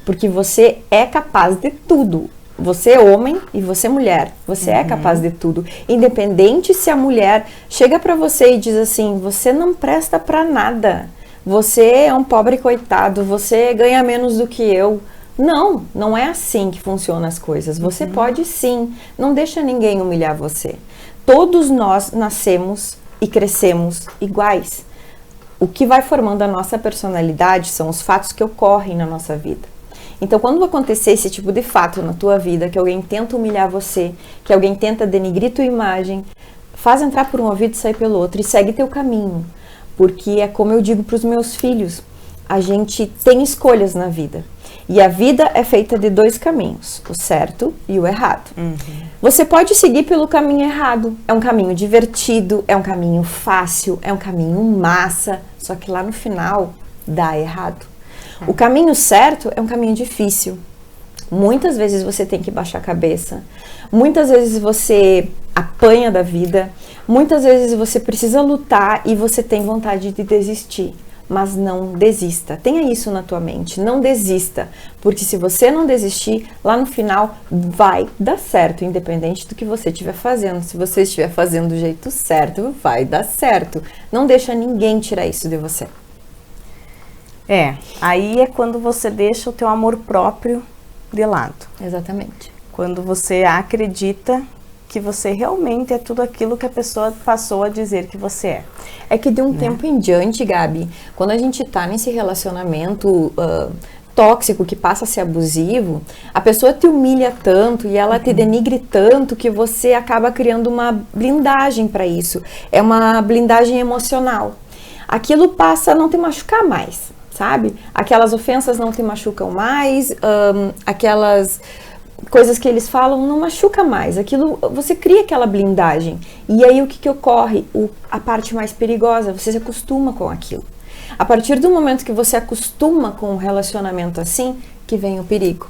porque você é capaz de tudo. Você é homem e você é mulher, você é capaz de tudo. Independente se a mulher chega pra você e diz assim, você não presta pra nada, você é um pobre coitado, você ganha menos do que eu. Não, não é assim que funcionam as coisas. Você pode sim, não deixa ninguém humilhar você. Todos nós nascemos e crescemos iguais. O que vai formando a nossa personalidade são os fatos que ocorrem na nossa vida. Então, quando acontecer esse tipo de fato na tua vida, que alguém tenta humilhar você, que alguém tenta denigrir tua imagem, faz entrar por um ouvido e sair pelo outro e segue teu caminho. Porque é como eu digo para os meus filhos, a gente tem escolhas na vida. E a vida é feita de dois caminhos, o certo e o errado. Você pode seguir pelo caminho errado. É um caminho divertido, é um caminho fácil, é um caminho massa, só que lá no final dá errado. O caminho certo é um caminho difícil. Muitas vezes você tem que baixar a cabeça. Muitas vezes você apanha da vida. Muitas vezes você precisa lutar e você tem vontade de desistir. Mas não desista. Tenha isso na tua mente. Não desista. Porque se você não desistir, lá no final vai dar certo. Independente do que você estiver fazendo. Se você estiver fazendo do jeito certo, vai dar certo. Não deixa ninguém tirar isso de você. Aí é quando você deixa o teu amor próprio de lado. Exatamente. Quando você acredita que você realmente é tudo aquilo que a pessoa passou a dizer que você é. É que de um tempo em diante, Gabi, quando a gente tá nesse relacionamento tóxico que passa a ser abusivo, a pessoa te humilha tanto e ela te denigre tanto que você acaba criando uma blindagem para isso. É uma blindagem emocional. Aquilo passa a não te machucar mais. Sabe? Aquelas ofensas não te machucam mais, aquelas coisas que eles falam não machuca mais. Aquilo, você cria aquela blindagem. E aí o que ocorre? A parte mais perigosa, você se acostuma com aquilo. A partir do momento que você acostuma com um relacionamento assim, que vem o perigo.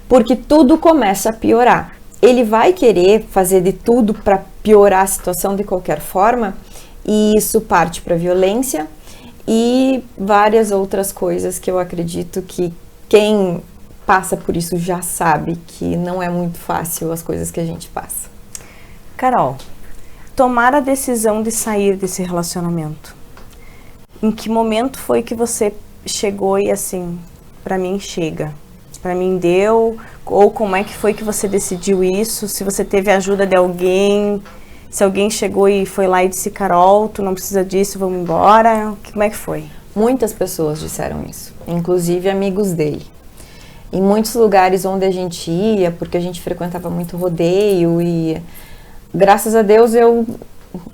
Porque tudo começa a piorar. Ele vai querer fazer de tudo para piorar a situação de qualquer forma, e isso parte para violência, e várias outras coisas que eu acredito que quem passa por isso já sabe que não é muito fácil as coisas que a gente passa. Carol, tomar a decisão de sair desse relacionamento. Em que momento foi que você chegou e assim, pra mim chega, pra mim deu? Ou como é que foi que você decidiu isso? Se você teve a ajuda de alguém? Se alguém chegou e foi lá e disse, Carol, tu não precisa disso, vamos embora. Como é que foi? Muitas pessoas disseram isso, inclusive amigos dele. Em muitos lugares onde a gente ia, porque a gente frequentava muito rodeio e graças a Deus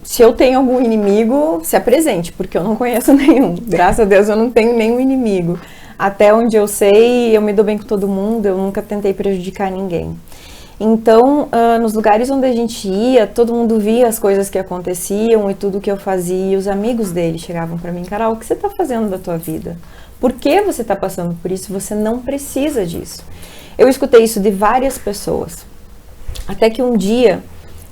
se eu tenho algum inimigo, se apresente, porque eu não conheço nenhum. Graças a Deus eu não tenho nenhum inimigo. Até onde eu sei, eu me dou bem com todo mundo, eu nunca tentei prejudicar ninguém. Então, nos lugares onde a gente ia, todo mundo via as coisas que aconteciam e tudo que eu fazia. E os amigos dele chegavam para mim, Carol, o que você está fazendo da tua vida? Por que você está passando por isso? Você não precisa disso. Eu escutei isso de várias pessoas. Até que um dia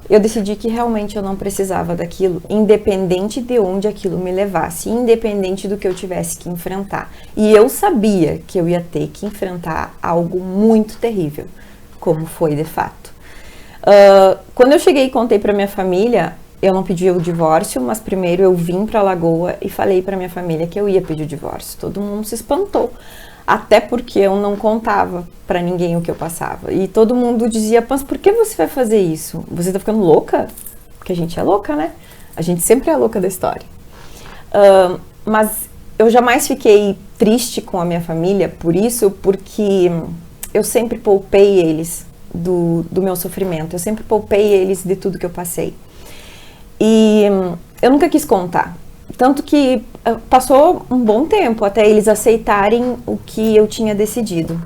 eu decidi que realmente eu não precisava daquilo, independente de onde aquilo me levasse, independente do que eu tivesse que enfrentar. E eu sabia que eu ia ter que enfrentar algo muito terrível. Como foi de fato. Quando eu cheguei e contei para minha família, eu não pedi o divórcio, mas primeiro eu vim pra Lagoa e falei pra minha família que eu ia pedir o divórcio. Todo mundo se espantou, até porque eu não contava pra ninguém o que eu passava. E todo mundo dizia, mas por que você vai fazer isso? Você tá ficando louca? Porque a gente é louca, né? A gente sempre é louca da história. Mas eu jamais fiquei triste com a minha família por isso, porque eu sempre poupei eles do meu sofrimento. Eu sempre poupei eles de tudo que eu passei. E eu nunca quis contar. Tanto que passou um bom tempo até eles aceitarem o que eu tinha decidido.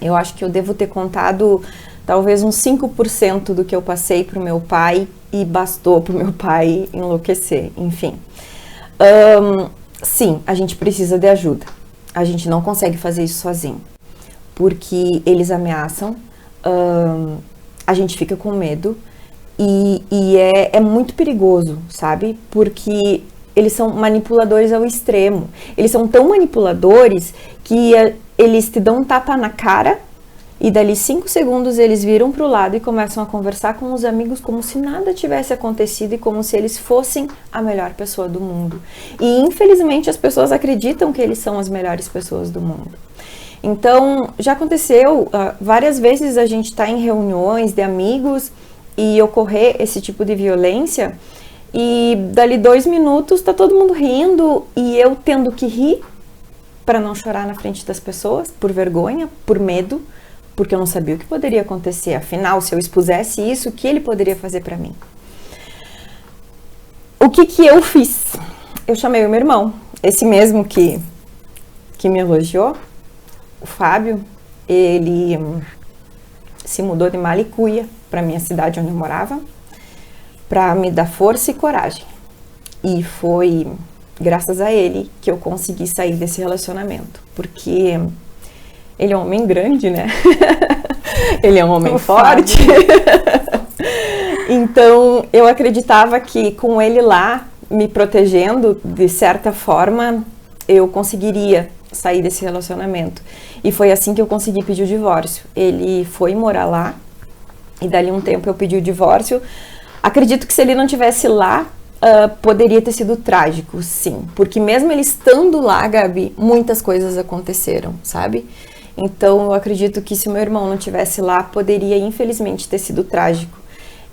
Eu acho que eu devo ter contado talvez uns 5% do que eu passei pro meu pai e bastou pro meu pai enlouquecer, enfim. Sim, a gente precisa de ajuda. A gente não consegue fazer isso sozinho. Porque eles ameaçam, a gente fica com medo e é muito perigoso, sabe? Porque eles são manipuladores ao extremo. Eles são tão manipuladores que eles te dão um tapa na cara e dali 5 segundos eles viram pro lado e começam a conversar com os amigos como se nada tivesse acontecido e como se eles fossem a melhor pessoa do mundo. E infelizmente as pessoas acreditam que eles são as melhores pessoas do mundo. Então, já aconteceu várias vezes a gente tá em reuniões de amigos e ocorrer esse tipo de violência e dali 2 minutos tá todo mundo rindo e eu tendo que rir para não chorar na frente das pessoas, por vergonha, por medo, porque eu não sabia o que poderia acontecer. Afinal, se eu expusesse isso, o que ele poderia fazer para mim? O que eu fiz? Eu chamei o meu irmão, esse mesmo que me elogiou, o Fábio. Ele se mudou de Malicuia para minha cidade onde eu morava, para me dar força e coragem. E foi graças a ele que eu consegui sair desse relacionamento, porque ele é um homem grande, né? Ele é um homem forte. Então, eu acreditava que com ele lá, me protegendo, de certa forma, eu conseguiria sair desse relacionamento. E foi assim que eu consegui pedir o divórcio. Ele foi morar lá, e dali um tempo eu pedi o divórcio. Acredito que se ele não tivesse lá, poderia ter sido trágico, sim. Porque mesmo ele estando lá, Gabi, muitas coisas aconteceram, sabe? Então, eu acredito que se o meu irmão não estivesse lá, poderia, infelizmente, ter sido trágico.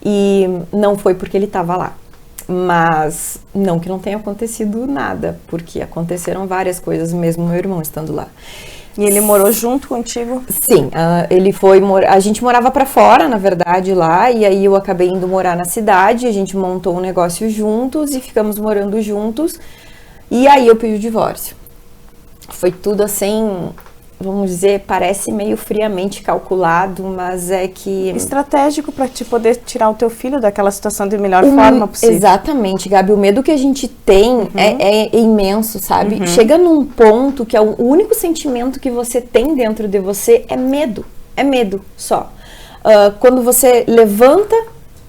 E não foi porque ele estava lá. Mas não que não tenha acontecido nada, porque aconteceram várias coisas, mesmo meu irmão estando lá. E ele morou junto contigo? Sim, ele foi a gente morava pra fora, na verdade, lá, e aí eu acabei indo morar na cidade, a gente montou um negócio juntos e ficamos morando juntos, e aí eu pedi o divórcio. Foi tudo assim, vamos dizer, parece meio friamente calculado, mas é que... estratégico para te poder tirar o teu filho daquela situação de melhor forma possível. Exatamente, Gabi. O medo que a gente tem é imenso, sabe? Chega num ponto que é o único sentimento que você tem dentro de você é medo. É medo só. Quando você levanta,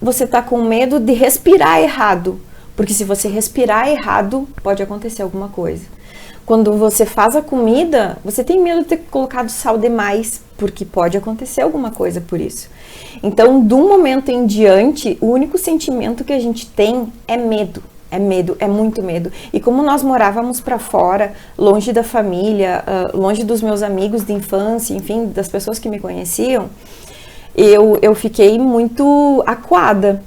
você tá com medo de respirar errado. Porque se você respirar errado, pode acontecer alguma coisa. Quando você faz a comida, você tem medo de ter colocado sal demais, porque pode acontecer alguma coisa por isso. Então, de um momento em diante, o único sentimento que a gente tem é medo. É medo, é muito medo. E como nós morávamos para fora, longe da família, longe dos meus amigos de infância, enfim, das pessoas que me conheciam, eu fiquei muito acuada.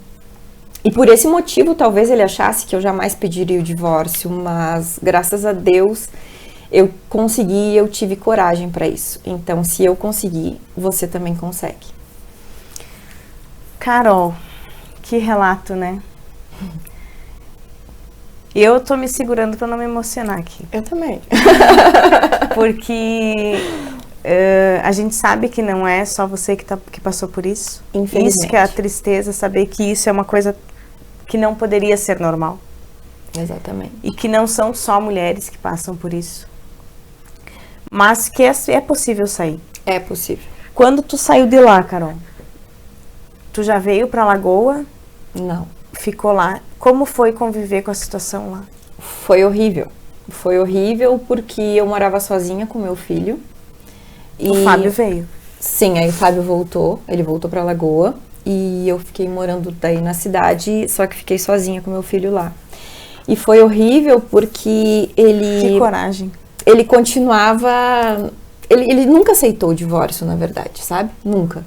E por esse motivo, talvez ele achasse que eu jamais pediria o divórcio, mas graças a Deus eu consegui, eu tive coragem para isso. Então, se eu conseguir, você também consegue. Carol, que relato, né? Eu tô me segurando para não me emocionar aqui. Eu também. Porque a gente sabe que não é só você que passou por isso. Infelizmente. Isso que é a tristeza, saber que isso é uma coisa que não poderia ser normal. Exatamente. E que não são só mulheres que passam por isso. Mas que é possível sair. É possível. Quando tu saiu de lá, Carol, tu já veio pra Lagoa? Não. Ficou lá. Como foi conviver com a situação lá? Foi horrível. Foi horrível porque eu morava sozinha com meu filho. O Fábio veio. Sim, aí o Fábio voltou. Ele voltou pra Lagoa. e eu fiquei morando daí na cidade, só que fiquei sozinha com meu filho lá. E foi horrível porque ele... Que coragem. Ele continuava... Ele nunca aceitou o divórcio, na verdade, sabe? Nunca.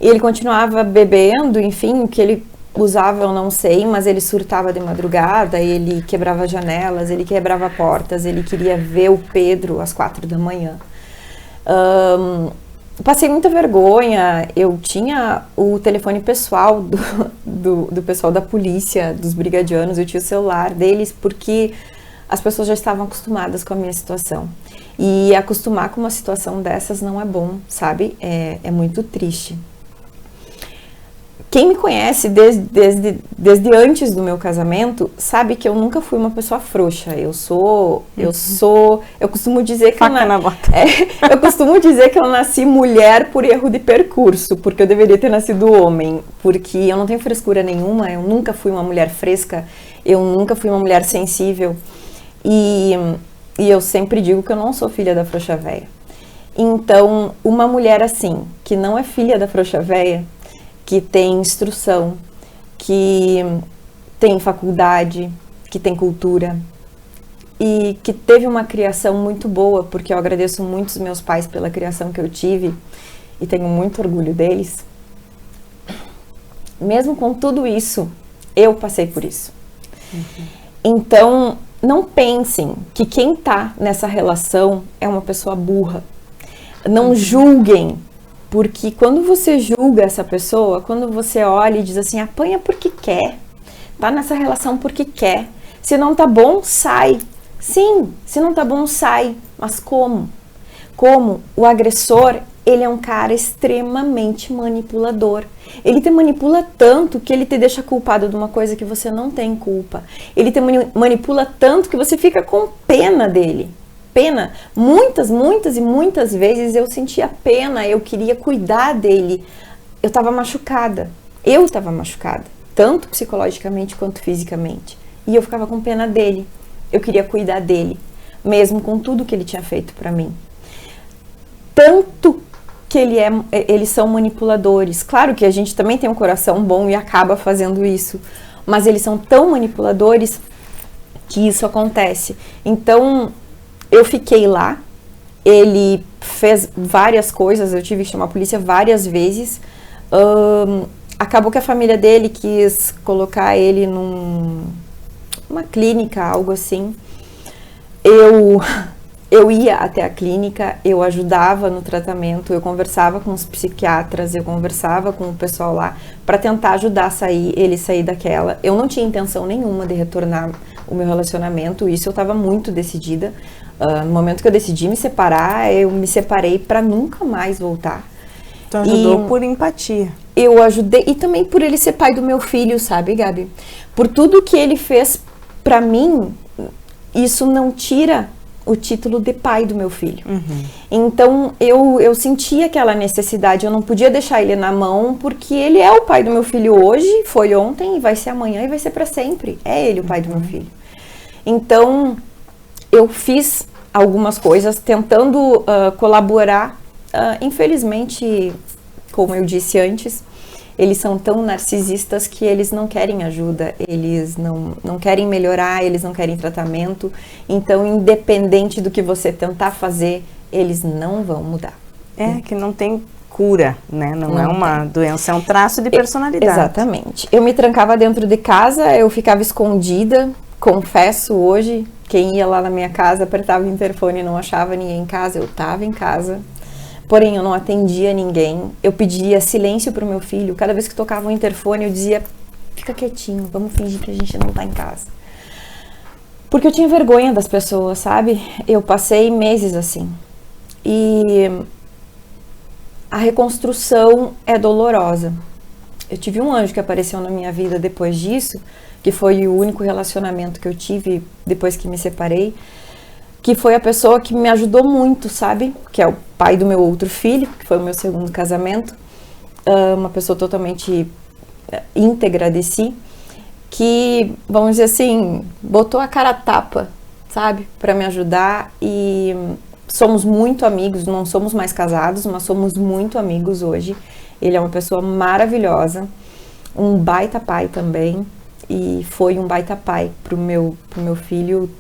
E ele continuava bebendo, enfim, o que ele usava eu não sei, mas ele surtava de madrugada, ele quebrava janelas, ele quebrava portas, ele queria ver o Pedro às 4 da manhã. Passei muita vergonha, eu tinha o telefone pessoal do pessoal da polícia, dos brigadianos, eu tinha o celular deles, porque as pessoas já estavam acostumadas com a minha situação. E acostumar com uma situação dessas não é bom, sabe? É muito triste. Quem me conhece desde antes do meu casamento sabe que eu nunca fui uma pessoa frouxa. Eu costumo dizer que eu costumo dizer que eu nasci mulher por erro de percurso, porque eu deveria ter nascido homem, porque eu não tenho frescura nenhuma, eu nunca fui uma mulher fresca, eu nunca fui uma mulher sensível. E eu sempre digo que eu não sou filha da frouxa véia. Então, uma mulher assim, que não é filha da frouxa véia, que tem instrução, que tem faculdade, que tem cultura e que teve uma criação muito boa, porque eu agradeço muito os meus pais pela criação que eu tive e tenho muito orgulho deles. Mesmo com tudo isso, eu passei por isso. Então, não pensem que quem tá nessa relação é uma pessoa burra. Não julguem. Porque quando você julga essa pessoa, quando você olha e diz assim, apanha porque quer, tá nessa relação porque quer, se não tá bom, sai. Sim, se não tá bom, sai. Mas como? Como o agressor, ele é um cara extremamente manipulador. Ele te manipula tanto que ele te deixa culpado de uma coisa que você não tem culpa. Ele te manipula tanto que você fica com pena dele. Pena, muitas e muitas vezes eu sentia pena, eu queria cuidar dele, eu estava machucada, tanto psicologicamente quanto fisicamente, e eu ficava com pena dele, eu queria cuidar dele, mesmo com tudo que ele tinha feito para mim. Tanto que eles são manipuladores, claro que a gente também tem um coração bom e acaba fazendo isso, mas eles são tão manipuladores que isso acontece. Então, eu fiquei lá, ele fez várias coisas, eu tive que chamar a polícia várias vezes. Acabou que a família dele quis colocar ele numa clínica, algo assim. Eu ia até a clínica, eu ajudava no tratamento, eu conversava com os psiquiatras, eu conversava com o pessoal lá para tentar ajudar ele sair daquela. Eu não tinha intenção nenhuma de retornar o meu relacionamento, isso eu estava muito decidida. No momento que eu decidi me separar, eu me separei para nunca mais voltar. Então ajudou por empatia. Eu ajudei, e também por ele ser pai do meu filho, sabe, Gabi? Por tudo que ele fez para mim, isso não tira o título de pai do meu filho. Então eu senti aquela necessidade, eu não podia deixar ele na mão, porque ele é o pai do meu filho hoje, foi ontem, vai ser amanhã e vai ser para sempre. É ele o pai do meu filho. Então eu fiz algumas coisas tentando colaborar. Infelizmente, como eu disse antes, eles são tão narcisistas que eles não querem ajuda, eles não querem melhorar, eles não querem tratamento. Então, independente do que você tentar fazer, eles não vão mudar. Que não tem cura, né? Não é uma doença, é um traço de personalidade. Exatamente. Eu me trancava dentro de casa, eu ficava escondida, confesso hoje. Quem ia lá na minha casa, apertava o interfone e não achava ninguém em casa, eu estava em casa. Porém, eu não atendia ninguém. Eu pedia silêncio para o meu filho. Cada vez que tocava o interfone, eu dizia, fica quietinho, vamos fingir que a gente não está em casa. Porque eu tinha vergonha das pessoas, sabe? Eu passei meses assim. E a reconstrução é dolorosa. Eu tive um anjo que apareceu na minha vida depois disso, que foi o único relacionamento que eu tive depois que me separei, que foi a pessoa que me ajudou muito, sabe? Que é o pai do meu outro filho, que foi o meu segundo casamento, uma pessoa totalmente íntegra de si, que, vamos dizer assim, botou a cara a tapa, sabe? Para me ajudar, e somos muito amigos, não somos mais casados, mas somos muito amigos hoje. Ele é uma pessoa maravilhosa, um baita pai também, e foi um baita pai pro meu filho,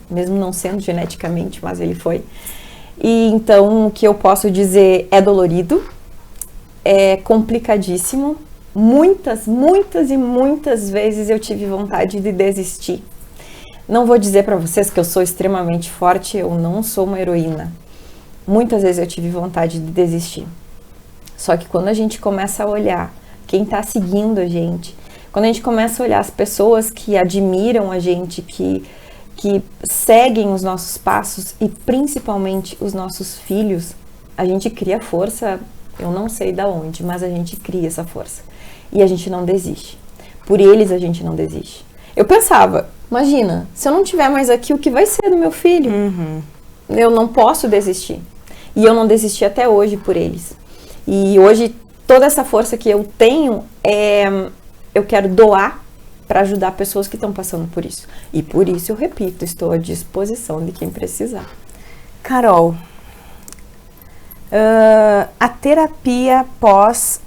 mesmo não sendo geneticamente, mas ele foi. E então, o que eu posso dizer é dolorido, é complicadíssimo. Muitas e muitas vezes eu tive vontade de desistir. Não vou dizer para vocês que eu sou extremamente forte, eu não sou uma heroína. Muitas vezes eu tive vontade de desistir. Só que quando a gente começa a olhar quem está seguindo a gente, quando a gente começa a olhar as pessoas que admiram a gente, que seguem os nossos passos e principalmente os nossos filhos, a gente cria força, eu não sei da onde, mas a gente cria essa força. E a gente não desiste. Por eles a gente não desiste. Eu pensava, imagina, se eu não tiver mais aqui, o que vai ser do meu filho? Eu não posso desistir. E eu não desisti até hoje por eles. E hoje, toda essa força que eu tenho, eu quero doar para ajudar pessoas que estão passando por isso. E por isso, eu repito, estou à disposição de quem precisar. Carol, a terapia pós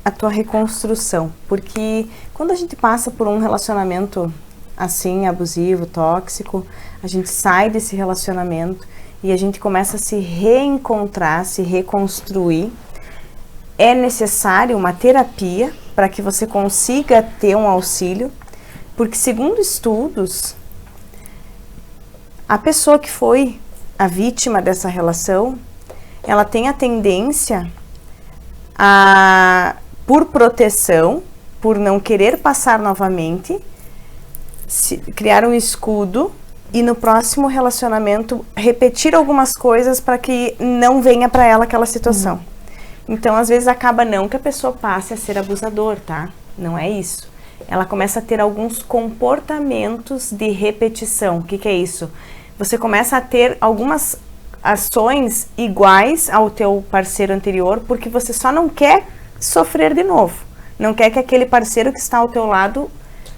a tua reconstrução, porque quando a gente passa por um relacionamento assim, abusivo, tóxico, a gente sai desse relacionamento e a gente começa a se reencontrar, se reconstruir. É necessário uma terapia para que você consiga ter um auxílio, porque segundo estudos, a pessoa que foi a vítima dessa relação, ela tem a tendência a, por proteção, por não querer passar novamente, criar um escudo e no próximo relacionamento repetir algumas coisas para que não venha para ela aquela situação. Então, às vezes acaba não que a pessoa passe a ser abusador, tá? Não é isso. Ela começa a ter alguns comportamentos de repetição. O que é isso? Você começa a ter algumas ações iguais ao teu parceiro anterior, porque você só não quer sofrer de novo. Não quer que aquele parceiro que está ao teu lado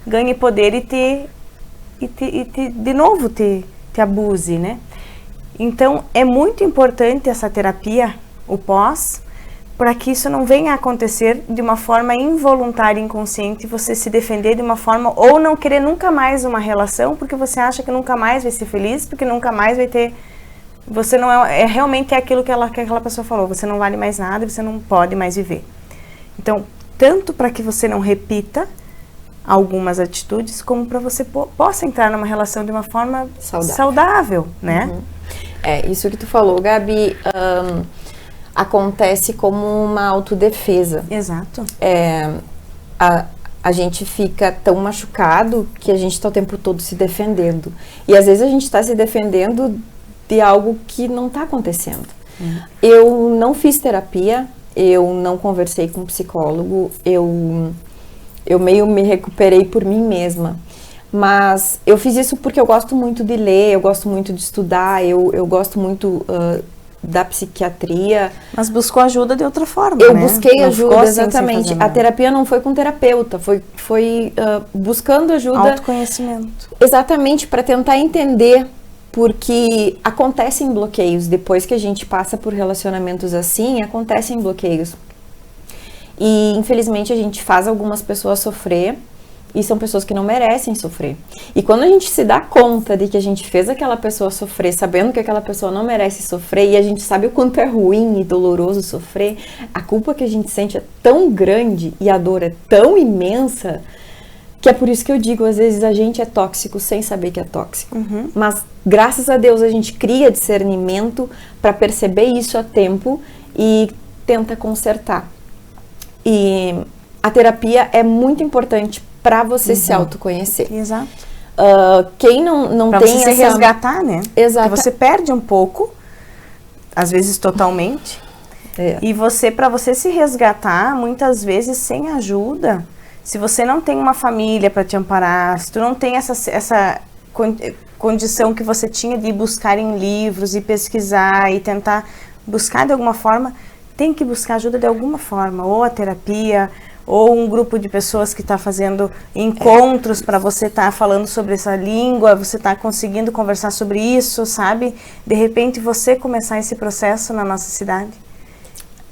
ganhe poder e de novo te abuse, né? Então, é muito importante essa terapia, o pós, para que isso não venha a acontecer de uma forma involuntária, inconsciente, você se defender de uma forma, ou não querer nunca mais uma relação, porque você acha que nunca mais vai ser feliz, porque nunca mais vai ter... Você não realmente é aquilo que aquela pessoa falou, você não vale mais nada, você não pode mais viver. Então, tanto para que você não repita algumas atitudes, como para você possa entrar numa relação de uma forma saudável, né? Isso que tu falou, Gabi, acontece como uma autodefesa. Exato. A gente fica tão machucado que a gente está o tempo todo se defendendo. E às vezes a gente está se defendendo de algo que não está acontecendo. Eu não fiz terapia, eu não conversei com um psicólogo, eu meio me recuperei por mim mesma. Mas eu fiz isso porque eu gosto muito de ler, eu gosto muito de estudar, eu gosto muito da psiquiatria. Mas buscou ajuda de outra forma, eu né? busquei não ajuda, assim, exatamente. A terapia não foi com terapeuta, foi buscando ajuda. Autoconhecimento. Exatamente, para tentar entender, porque acontecem bloqueios. Depois que a gente passa por relacionamentos assim, acontecem bloqueios. E infelizmente a gente faz algumas pessoas sofrer, e são pessoas que não merecem sofrer. E quando a gente se dá conta de que a gente fez aquela pessoa sofrer, sabendo que aquela pessoa não merece sofrer, e a gente sabe o quanto é ruim e doloroso sofrer, a culpa que a gente sente é tão grande e a dor é tão imensa, que é por isso que eu digo, às vezes a gente é tóxico sem saber que é tóxico. Mas graças a Deus a gente cria discernimento para perceber isso a tempo e tenta consertar. E a terapia é muito importante para você se autoconhecer. Exato. Quem não pra tem você se resgatar, né? Exato. Porque você perde um pouco, às vezes totalmente. E para você se resgatar, muitas vezes sem ajuda, se você não tem uma família para te amparar, se tu não tem essa condição que você tinha de buscar em livros e pesquisar e tentar buscar de alguma forma, tem que buscar ajuda de alguma forma, ou a terapia, ou um grupo de pessoas que está fazendo encontros para você estar falando sobre essa língua, você está conseguindo conversar sobre isso, sabe? De repente você começar esse processo na nossa cidade.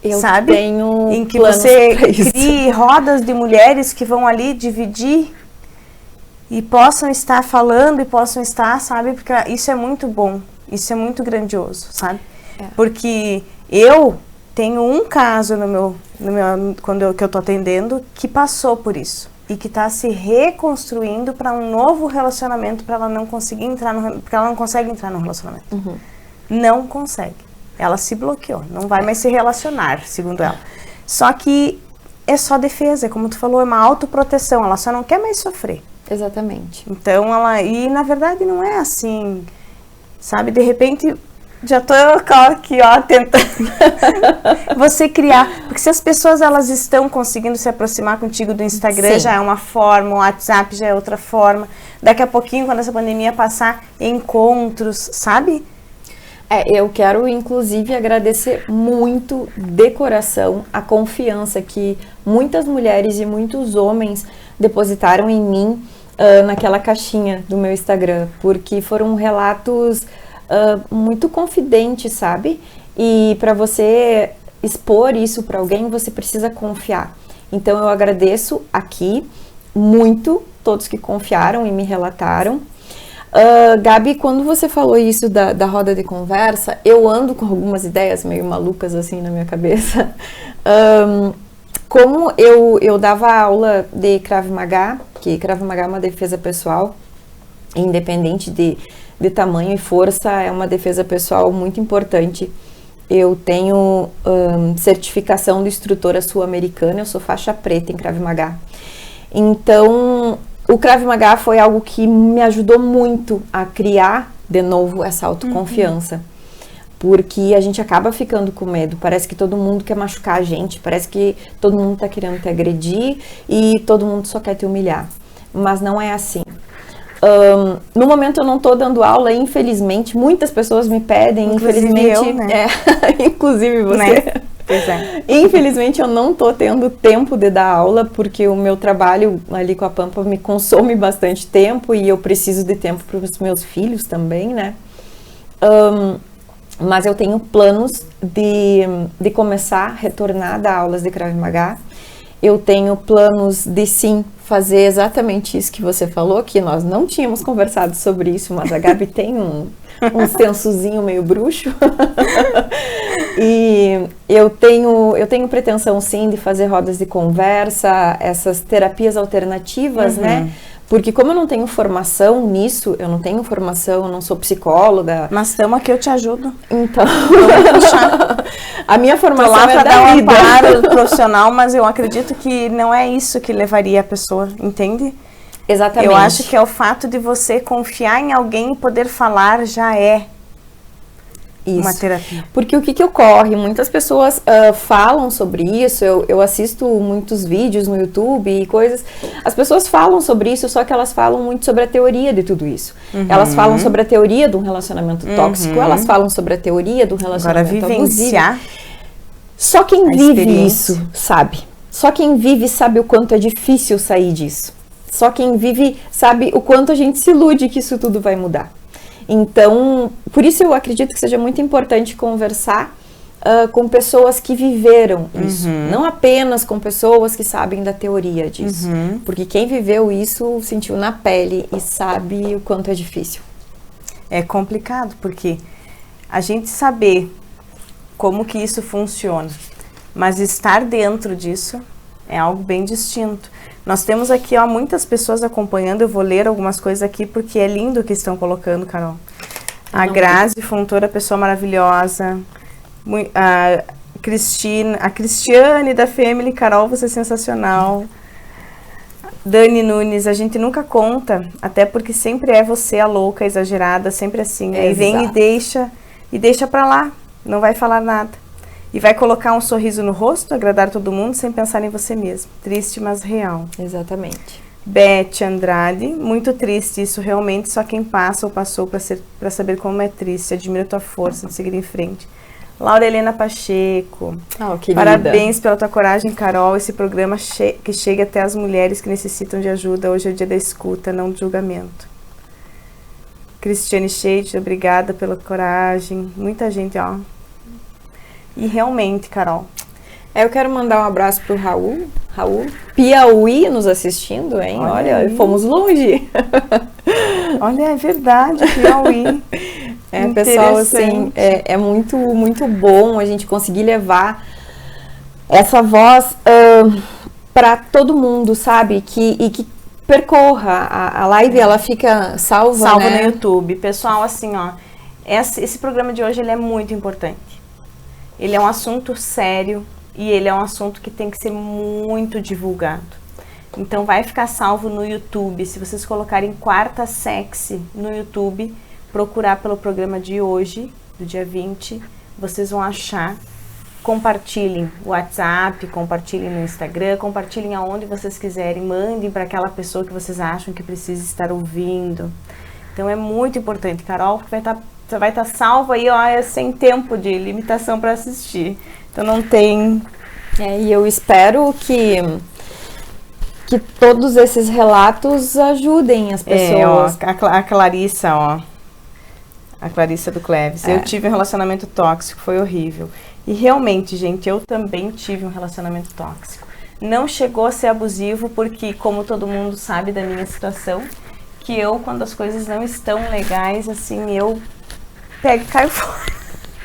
Eu sabe? tenho Em que planos você pra isso. crie rodas de mulheres que vão ali dividir e possam estar falando e possam estar, sabe? Porque isso é muito bom, isso é muito grandioso, sabe? Porque eu tenho um caso que eu tô atendendo que passou por isso e que está se reconstruindo para um novo relacionamento, para ela não conseguir entrar porque ela não consegue entrar no relacionamento. Não consegue. Ela se bloqueou, não vai mais se relacionar, segundo ela. Só que é só defesa, como tu falou, é uma autoproteção, ela só não quer mais sofrer. Exatamente. Então e na verdade não é assim, sabe? De repente, já tô aqui, ó, tentando você criar, porque se as pessoas elas estão conseguindo se aproximar contigo do Instagram, Sim. já é uma forma, o WhatsApp já é outra forma. Daqui a pouquinho, quando essa pandemia passar, encontros, sabe? Eu quero, inclusive, agradecer muito, de coração, a confiança que muitas mulheres e muitos homens depositaram em mim naquela caixinha do meu Instagram, porque foram relatos muito confidentes, sabe? E para você expor isso para alguém, você precisa confiar. Então, eu agradeço aqui muito todos que confiaram e me relataram. Gabi, quando você falou isso da roda de conversa, eu ando com algumas ideias meio malucas assim na minha cabeça. Como eu dava aula de Krav Maga, que Krav Maga é uma defesa pessoal, independente de tamanho e força, é uma defesa pessoal muito importante. Eu tenho certificação de instrutora sul-americana, eu sou faixa preta em Krav Maga. Então, o Krav Maga foi algo que me ajudou muito a criar, de novo, essa autoconfiança. Porque a gente acaba ficando com medo. Parece que todo mundo quer machucar a gente, parece que todo mundo tá querendo te agredir e todo mundo só quer te humilhar. Mas não é assim. No momento eu não tô dando aula, infelizmente. Muitas pessoas me pedem, Inclusive infelizmente. eu, né? Inclusive você. Né? Pois é. Infelizmente eu não tô tendo tempo de dar aula, porque o meu trabalho ali com a Pampa me consome bastante tempo e eu preciso de tempo para os meus filhos também, né? Mas eu tenho planos de começar a retornar a dar aulas de Krav Maga. Eu tenho planos de sim fazer exatamente isso que você falou, que nós não tínhamos conversado sobre isso, mas a Gabi tem um sensozinho meio bruxo. E eu tenho pretensão sim de fazer rodas de conversa, essas terapias alternativas, né? Porque como eu não tenho formação nisso, eu não sou psicóloga. Mas estamos aqui, eu te ajudo. Então, Puxar. a minha formação Tô lá para é dar da um vida. amparo profissional, mas eu acredito que não é isso que levaria a pessoa, entende? Exatamente. Eu acho que é o fato de você confiar em alguém e poder falar já é uma terapia. Porque o que ocorre? Muitas pessoas falam sobre isso, eu assisto muitos vídeos no YouTube e coisas, as pessoas falam sobre isso, só que elas falam muito sobre a teoria de tudo isso. Elas falam sobre a teoria do relacionamento tóxico, elas falam sobre a teoria do relacionamento Agora, vivenciar abusivo. Só quem vive isso sabe. Só quem vive sabe o quanto é difícil sair disso. Só quem vive sabe o quanto a gente se ilude que isso tudo vai mudar. Então, por isso eu acredito que seja muito importante conversar com pessoas que viveram isso. Não apenas com pessoas que sabem da teoria disso. Porque quem viveu isso sentiu na pele e sabe o quanto é difícil. É complicado, porque a gente saber como que isso funciona, mas estar dentro disso é algo bem distinto. Nós temos aqui, ó, muitas pessoas acompanhando, eu vou ler algumas coisas aqui, porque é lindo o que estão colocando, Carol. A Grazi Fontoura, pessoa maravilhosa. A Cristiane da Family, Carol, você é sensacional. Dani Nunes, a gente nunca conta, até porque sempre é você a louca, exagerada, sempre assim. Aí vem e deixa pra lá, não vai falar nada. E vai colocar um sorriso no rosto, agradar todo mundo, sem pensar em você mesmo. Triste, mas real. Exatamente. Beth Andrade, muito triste isso realmente, só quem passa ou passou para saber como é triste. Admiro a tua força de seguir em frente. Laura Helena Pacheco, parabéns pela tua coragem, Carol. Esse programa que chega até as mulheres que necessitam de ajuda. Hoje é o dia da escuta, não do julgamento. Cristiane Shade, obrigada pela coragem. Muita gente, ó. E realmente, Carol, Eu quero mandar um abraço pro Raul Piauí nos assistindo, hein? Olha fomos longe. Olha, é verdade, Piauí. Pessoal, assim, é muito, muito bom a gente conseguir levar essa voz para todo mundo, sabe? Que percorra a live, ela fica salva, né? No YouTube. Pessoal, assim, ó, esse programa de hoje ele é muito importante. Ele é um assunto sério e ele é um assunto que tem que ser muito divulgado. Então vai ficar salvo no YouTube. Se vocês colocarem Quarta Sexy no YouTube, procurar pelo programa de hoje, do dia 20, vocês vão achar. Compartilhem o WhatsApp, compartilhem no Instagram, compartilhem aonde vocês quiserem, mandem para aquela pessoa que vocês acham que precisa estar ouvindo. Então é muito importante, Carol, que vai estar salvo aí, ó, sem tempo de limitação para assistir. Então não tem... E eu espero que todos esses relatos ajudem as pessoas. A Clarissa, ó. A Clarissa do Cleves. Eu tive um relacionamento tóxico, foi horrível. E realmente, gente, eu também tive um relacionamento tóxico. Não chegou a ser abusivo, porque, como todo mundo sabe da minha situação, que eu, quando as coisas não estão legais, assim, eu pego e caio fora.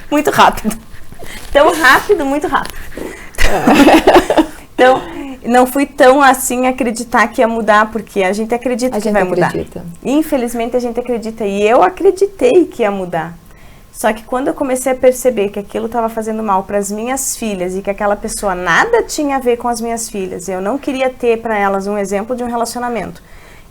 Muito rápido. Tão rápido, muito rápido. Então, não fui tão assim acreditar que ia mudar, porque a gente acredita que vai mudar. Infelizmente, a gente acredita. E eu acreditei que ia mudar. Só que quando eu comecei a perceber que aquilo estava fazendo mal para as minhas filhas e que aquela pessoa nada tinha a ver com as minhas filhas, eu não queria ter para elas um exemplo de um relacionamento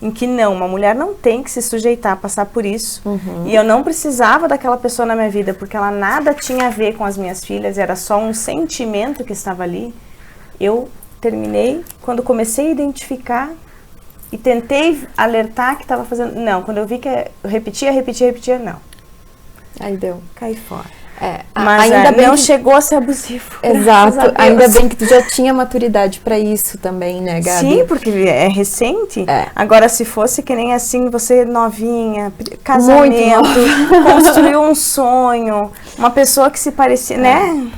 em que uma mulher não tem que se sujeitar a passar por isso. E eu não precisava daquela pessoa na minha vida, porque ela nada tinha a ver com as minhas filhas, era só um sentimento que estava ali. Eu terminei, quando comecei a identificar e tentei alertar que estava fazendo... Não, quando eu vi que eu repetia, não. Aí deu. Caí fora. Mas ainda bem não que... chegou a ser abusivo. Exato. Ainda bem que tu já tinha maturidade pra isso também, né, Gabi? Sim, porque é recente. Agora, se fosse que nem assim, você novinha, casamento, construiu um sonho, uma pessoa que se parecia, né?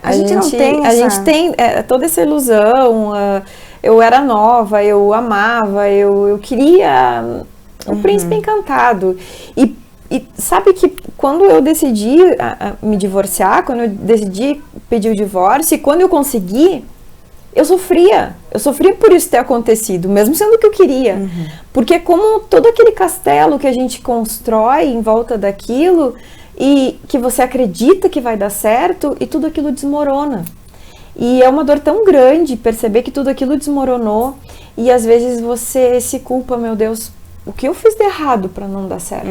A gente não tem essa... A gente tem toda essa ilusão. Eu era nova, eu amava, eu queria o príncipe encantado. E sabe que quando eu decidi me divorciar, quando eu decidi pedir o divórcio, e quando eu consegui, eu sofria. Eu sofria por isso ter acontecido, mesmo sendo o que eu queria. Porque como todo aquele castelo que a gente constrói em volta daquilo, e que você acredita que vai dar certo, e tudo aquilo desmorona. E é uma dor tão grande perceber que tudo aquilo desmoronou, e às vezes você se culpa, meu Deus, o que eu fiz de errado para não dar certo?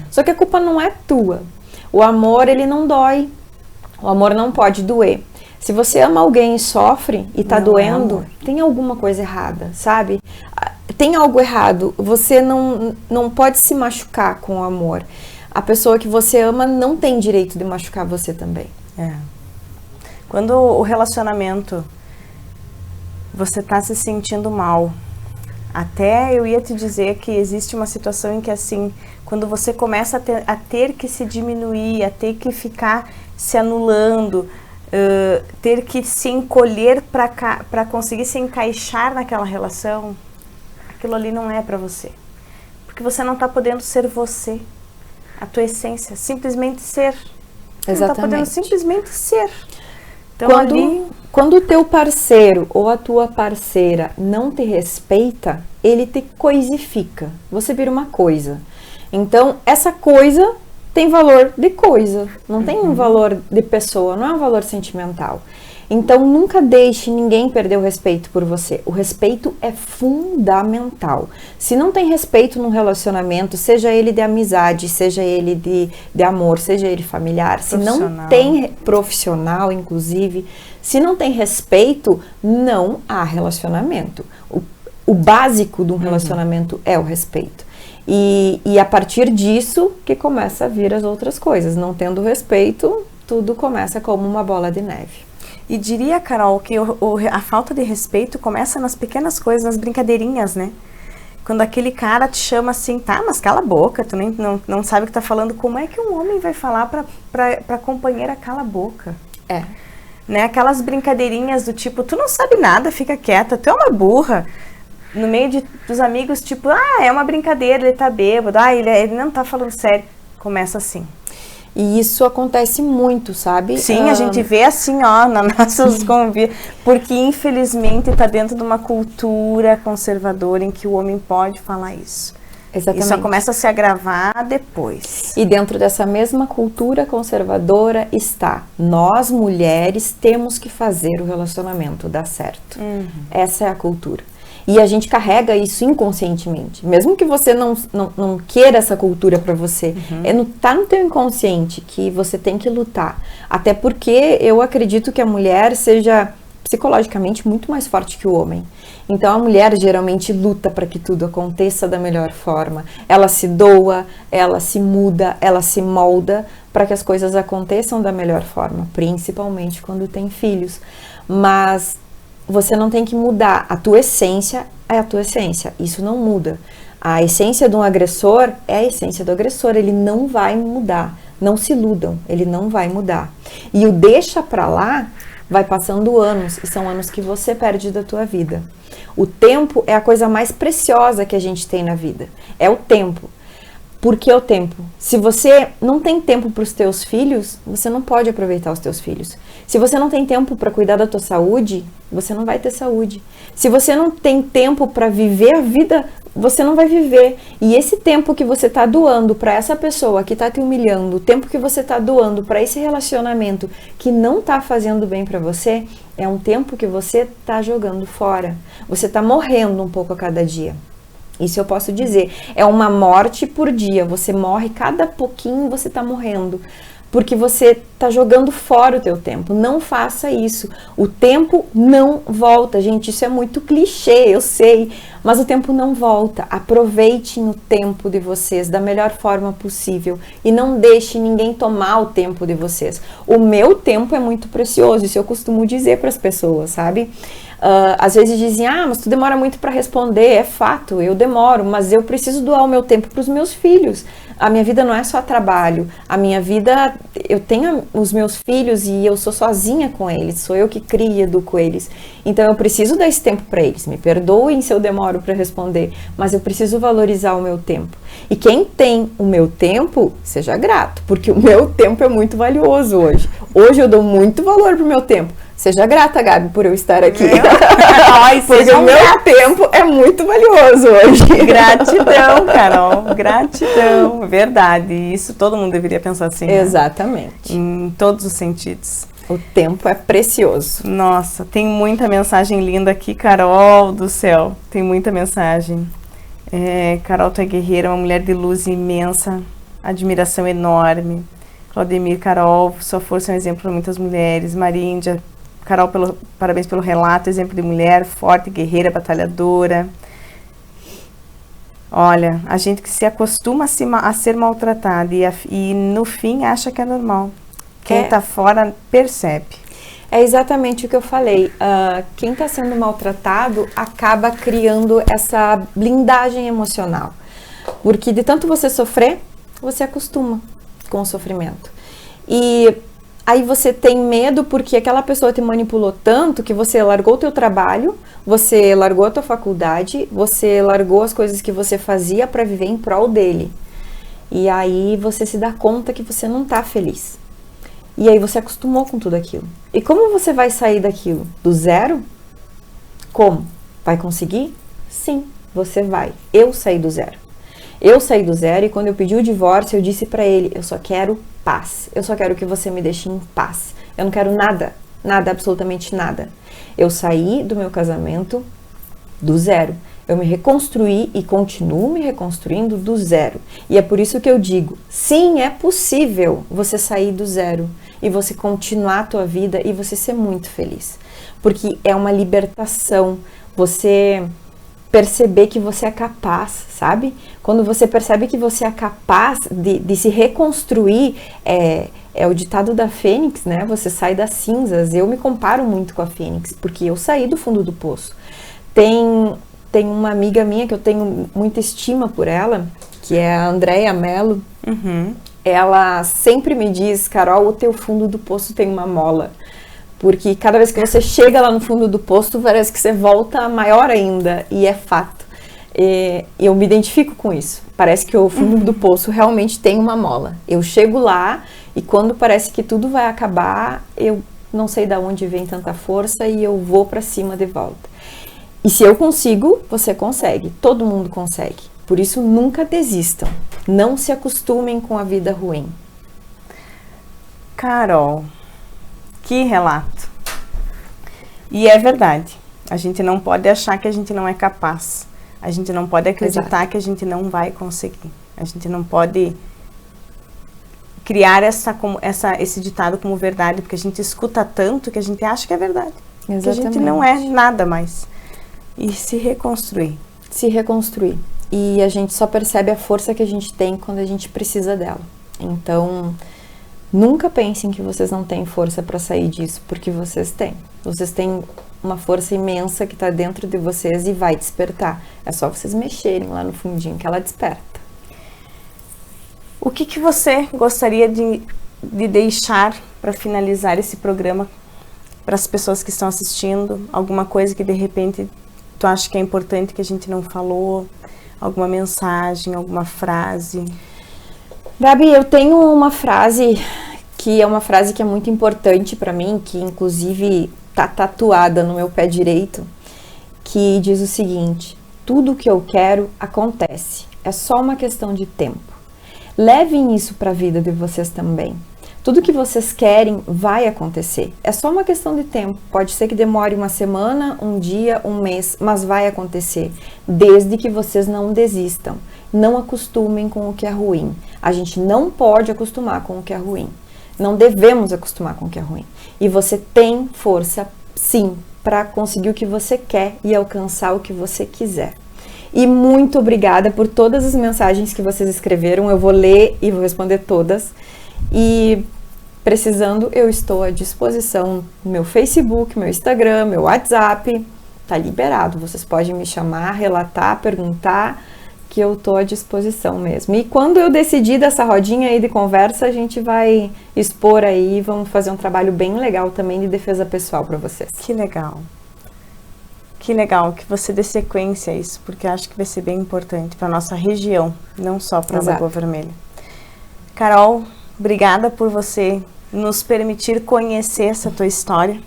Só que a culpa não é tua. O amor, ele não dói. O amor não pode doer. Se você ama alguém e sofre e tá doendo, tem alguma coisa errada, sabe? Tem algo errado. Você não pode se machucar com o amor. A pessoa que você ama não tem direito de machucar você também. Quando o relacionamento, você tá se sentindo mal, até eu ia te dizer que existe uma situação em que, assim, quando você começa a ter que se diminuir, a ter que ficar se anulando, ter que se encolher para conseguir se encaixar naquela relação, aquilo ali não é para você. Porque você não está podendo ser você, a tua essência, simplesmente ser. Você não está podendo simplesmente ser. Então, quando o teu parceiro ou a tua parceira não te respeita, ele te coisifica. Você vira uma coisa. Então, essa coisa tem valor de coisa. Não tem um valor de pessoa, não é um valor sentimental. Então, nunca deixe ninguém perder o respeito por você. O respeito é fundamental. Se não tem respeito num relacionamento, seja ele de amizade, seja ele de amor, seja ele familiar, se não tem profissional, inclusive, se não tem respeito, não há relacionamento. O básico de um relacionamento é o respeito. E a partir disso que começa a vir as outras coisas. Não tendo respeito, tudo começa como uma bola de neve. E diria, Carol, que a falta de respeito começa nas pequenas coisas, nas brincadeirinhas, né? Quando aquele cara te chama assim, tá, mas cala a boca, tu nem, não sabe o que tá falando. Como é que um homem vai falar pra companheira cala a boca? né? Aquelas brincadeirinhas do tipo, tu não sabe nada, fica quieta, tu é uma burra. No meio dos amigos, tipo, é uma brincadeira, ele tá bêbado, ele não tá falando sério. Começa assim. E isso acontece muito, sabe? Sim, a gente vê assim, nas nossas convívios, porque infelizmente está dentro de uma cultura conservadora em que o homem pode falar isso. Exatamente. E só começa a se agravar depois. E dentro dessa mesma cultura conservadora está, nós mulheres temos que fazer o relacionamento dar certo. Essa é a cultura. E a gente carrega isso inconscientemente. Mesmo que você não queira essa cultura para você, tá no teu inconsciente que você tem que lutar. Até porque eu acredito que a mulher seja psicologicamente muito mais forte que o homem. Então a mulher geralmente luta para que tudo aconteça da melhor forma. Ela se doa, ela se muda, ela se molda para que as coisas aconteçam da melhor forma, principalmente quando tem filhos. Mas você não tem que mudar. A tua essência é a tua essência. Isso não muda. A essência de um agressor é a essência do agressor. Ele não vai mudar. Não se iludam. Ele não vai mudar. E o deixa pra lá vai passando anos. E são anos que você perde da tua vida. O tempo é a coisa mais preciosa que a gente tem na vida. É o tempo. Por que o tempo? Se você não tem tempo para os teus filhos, você não pode aproveitar os teus filhos. Se você não tem tempo para cuidar da tua saúde, você não vai ter saúde. Se você não tem tempo para viver a vida, você não vai viver. E esse tempo que você está doando para essa pessoa que está te humilhando, o tempo que você está doando para esse relacionamento que não está fazendo bem para você, é um tempo que você está jogando fora. Você está morrendo um pouco a cada dia. Isso eu posso dizer, é uma morte por dia, você morre, cada pouquinho você está morrendo, porque você está jogando fora o teu tempo. Não faça isso, o tempo não volta, gente, isso é muito clichê, eu sei, mas o tempo não volta. Aproveitem o tempo de vocês da melhor forma possível e não deixe ninguém tomar o tempo de vocês. O meu tempo é muito precioso, isso eu costumo dizer para as pessoas, sabe? Às vezes dizem, mas tu demora muito para responder. É fato, eu demoro, mas eu preciso doar o meu tempo para os meus filhos. A minha vida não é só trabalho, a minha vida, eu tenho os meus filhos e eu sou sozinha com eles, sou eu que crio e educo eles. Então eu preciso dar esse tempo para eles. Me perdoem se eu demoro para responder, mas eu preciso valorizar o meu tempo. E quem tem o meu tempo, seja grato, porque o meu tempo é muito valioso hoje. Hoje eu dou muito valor pro meu tempo. Seja grata, Gabi, por eu estar aqui. Porque o meu tempo é muito valioso hoje. Gratidão, Carol. Gratidão. Verdade. Isso todo mundo deveria pensar assim. Exatamente. Né? Em todos os sentidos. O tempo é precioso. Nossa, tem muita mensagem linda aqui, Carol do céu. Tem muita mensagem. Carol, tu é guerreira, uma mulher de luz imensa. Admiração enorme. Claudemir, Carol, sua força é um exemplo para muitas mulheres. Maria Índia, Carol, parabéns pelo relato, exemplo de mulher forte, guerreira, batalhadora. Olha, a gente que se acostuma a ser maltratada e no fim acha que é normal. Quem tá fora percebe. É exatamente o que eu falei. Quem está sendo maltratado acaba criando essa blindagem emocional. Porque de tanto você sofrer, você acostuma com o sofrimento. E aí você tem medo porque aquela pessoa te manipulou tanto que você largou o teu trabalho, você largou a tua faculdade, você largou as coisas que você fazia para viver em prol dele. E aí você se dá conta que você não tá feliz. E aí você acostumou com tudo aquilo. E como você vai sair daquilo? Do zero? Como? Vai conseguir? Sim, você vai. Eu saí do zero. Eu saí do zero e quando eu pedi o divórcio, eu disse pra ele, eu só quero paz. Eu só quero que você me deixe em paz. Eu não quero nada, nada, absolutamente nada. Eu saí do meu casamento do zero. Eu me reconstruí e continuo me reconstruindo do zero. E é por isso que eu digo, sim, é possível você sair do zero e você continuar a tua vida e você ser muito feliz. Porque é uma libertação, você perceber que você é capaz, sabe? Quando você percebe que você é capaz de se reconstruir, é o ditado da Fênix, né? Você sai das cinzas. Eu me comparo muito com a Fênix, porque eu saí do fundo do poço. Tem uma amiga minha que eu tenho muita estima por ela, que é a Andréia Mello. Ela sempre me diz, Carol, o teu fundo do poço tem uma mola. Porque cada vez que você chega lá no fundo do poço, parece que você volta maior ainda, e é fato. E eu me identifico com isso. Parece que o fundo do poço realmente tem uma mola. Eu chego lá e quando parece que tudo vai acabar, eu não sei de onde vem tanta força e eu vou para cima de volta. E se eu consigo, você consegue. Todo mundo consegue. Por isso, nunca desistam. Não se acostumem com a vida ruim. Carol, que relato. E é verdade. A gente não pode achar que a gente não é capaz. A gente não pode acreditar que a gente não vai conseguir. A gente não pode criar esse ditado como verdade, porque a gente escuta tanto que a gente acha que é verdade. Exatamente. Que a gente não é nada mais. E se reconstruir. Se reconstruir. E a gente só percebe a força que a gente tem quando a gente precisa dela. Então, nunca pensem que vocês não têm força para sair disso, porque vocês têm. Vocês têm uma força imensa que está dentro de vocês e vai despertar. É só vocês mexerem lá no fundinho que ela desperta. O que você gostaria de deixar para finalizar esse programa para as pessoas que estão assistindo? Alguma coisa que de repente tu acha que é importante que a gente não falou? Alguma mensagem, alguma frase? Gabi, eu tenho uma frase que é muito importante para mim, que inclusive tá tatuada no meu pé direito, que diz o seguinte: tudo o que eu quero acontece, é só uma questão de tempo. Levem isso para a vida de vocês também. Tudo que vocês querem vai acontecer, é só uma questão de tempo. Pode ser que demore uma semana, um dia, um mês, mas vai acontecer, desde que vocês não desistam. Não acostumem com o que é ruim. A gente não pode acostumar com o que é ruim. Não devemos acostumar com o que é ruim. E você tem força, sim, para conseguir o que você quer e alcançar o que você quiser. E muito obrigada por todas as mensagens que vocês escreveram. Eu vou ler e vou responder todas. E precisando, eu estou à disposição no meu Facebook, meu Instagram, meu WhatsApp. Tá liberado. Vocês podem me chamar, relatar, perguntar, que eu tô à disposição mesmo. E quando eu decidir dessa rodinha aí de conversa, a gente vai expor aí, vamos fazer um trabalho bem legal também de defesa pessoal para vocês. Que legal. Que legal que você dê sequência a isso, porque acho que vai ser bem importante para nossa região, não só para a Lagoa Vermelha. Carol, obrigada por você nos permitir conhecer essa tua história,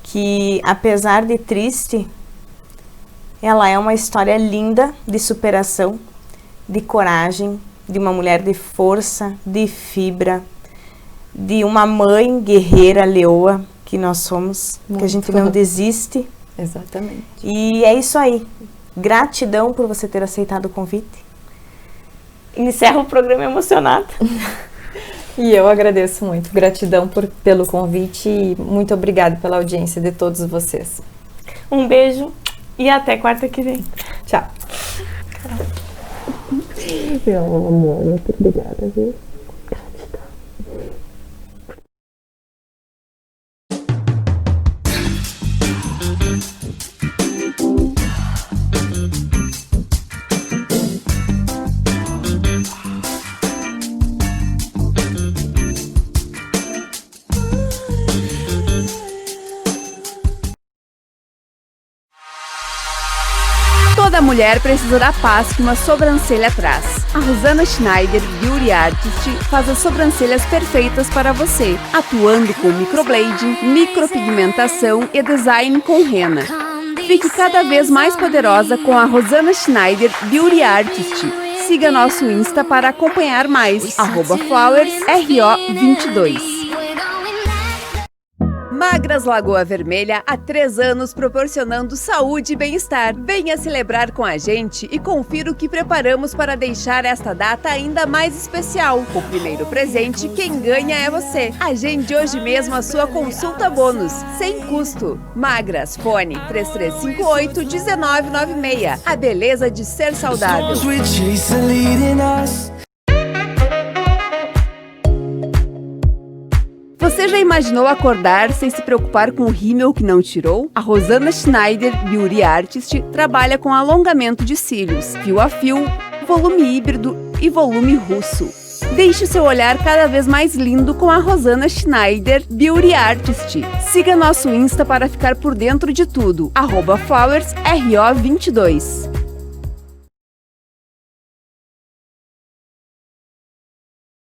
que apesar de triste, ela é uma história linda de superação, de coragem, de uma mulher de força, de fibra, de uma mãe guerreira, leoa, que nós somos, que a gente não desiste. Exatamente. E é isso aí. Gratidão por você ter aceitado o convite. Encerro o programa emocionada. E eu agradeço muito. Gratidão pelo convite e muito obrigada pela audiência de todos vocês. Um beijo. E até quarta que vem. Tchau. Meu amor, muito obrigada, viu? Toda mulher precisa da paz que uma sobrancelha traz. A Rosana Schneider Beauty Artist faz as sobrancelhas perfeitas para você, atuando com microblading, micropigmentação e design com rena. Fique cada vez mais poderosa com a Rosana Schneider Beauty Artist. Siga nosso Insta para acompanhar mais, @flowersro22. Magras Lagoa Vermelha, há 3 anos proporcionando saúde e bem-estar. Venha celebrar com a gente e confira o que preparamos para deixar esta data ainda mais especial. O primeiro presente, quem ganha é você. Agende hoje mesmo a sua consulta bônus, sem custo. Magras, fone 3358-1996. A beleza de ser saudável. Você já imaginou acordar sem se preocupar com o rímel que não tirou? A Rosana Schneider Beauty Artist trabalha com alongamento de cílios, fio a fio, volume híbrido e volume russo. Deixe seu olhar cada vez mais lindo com a Rosana Schneider Beauty Artist. Siga nosso Insta para ficar por dentro de tudo, @flowersro22.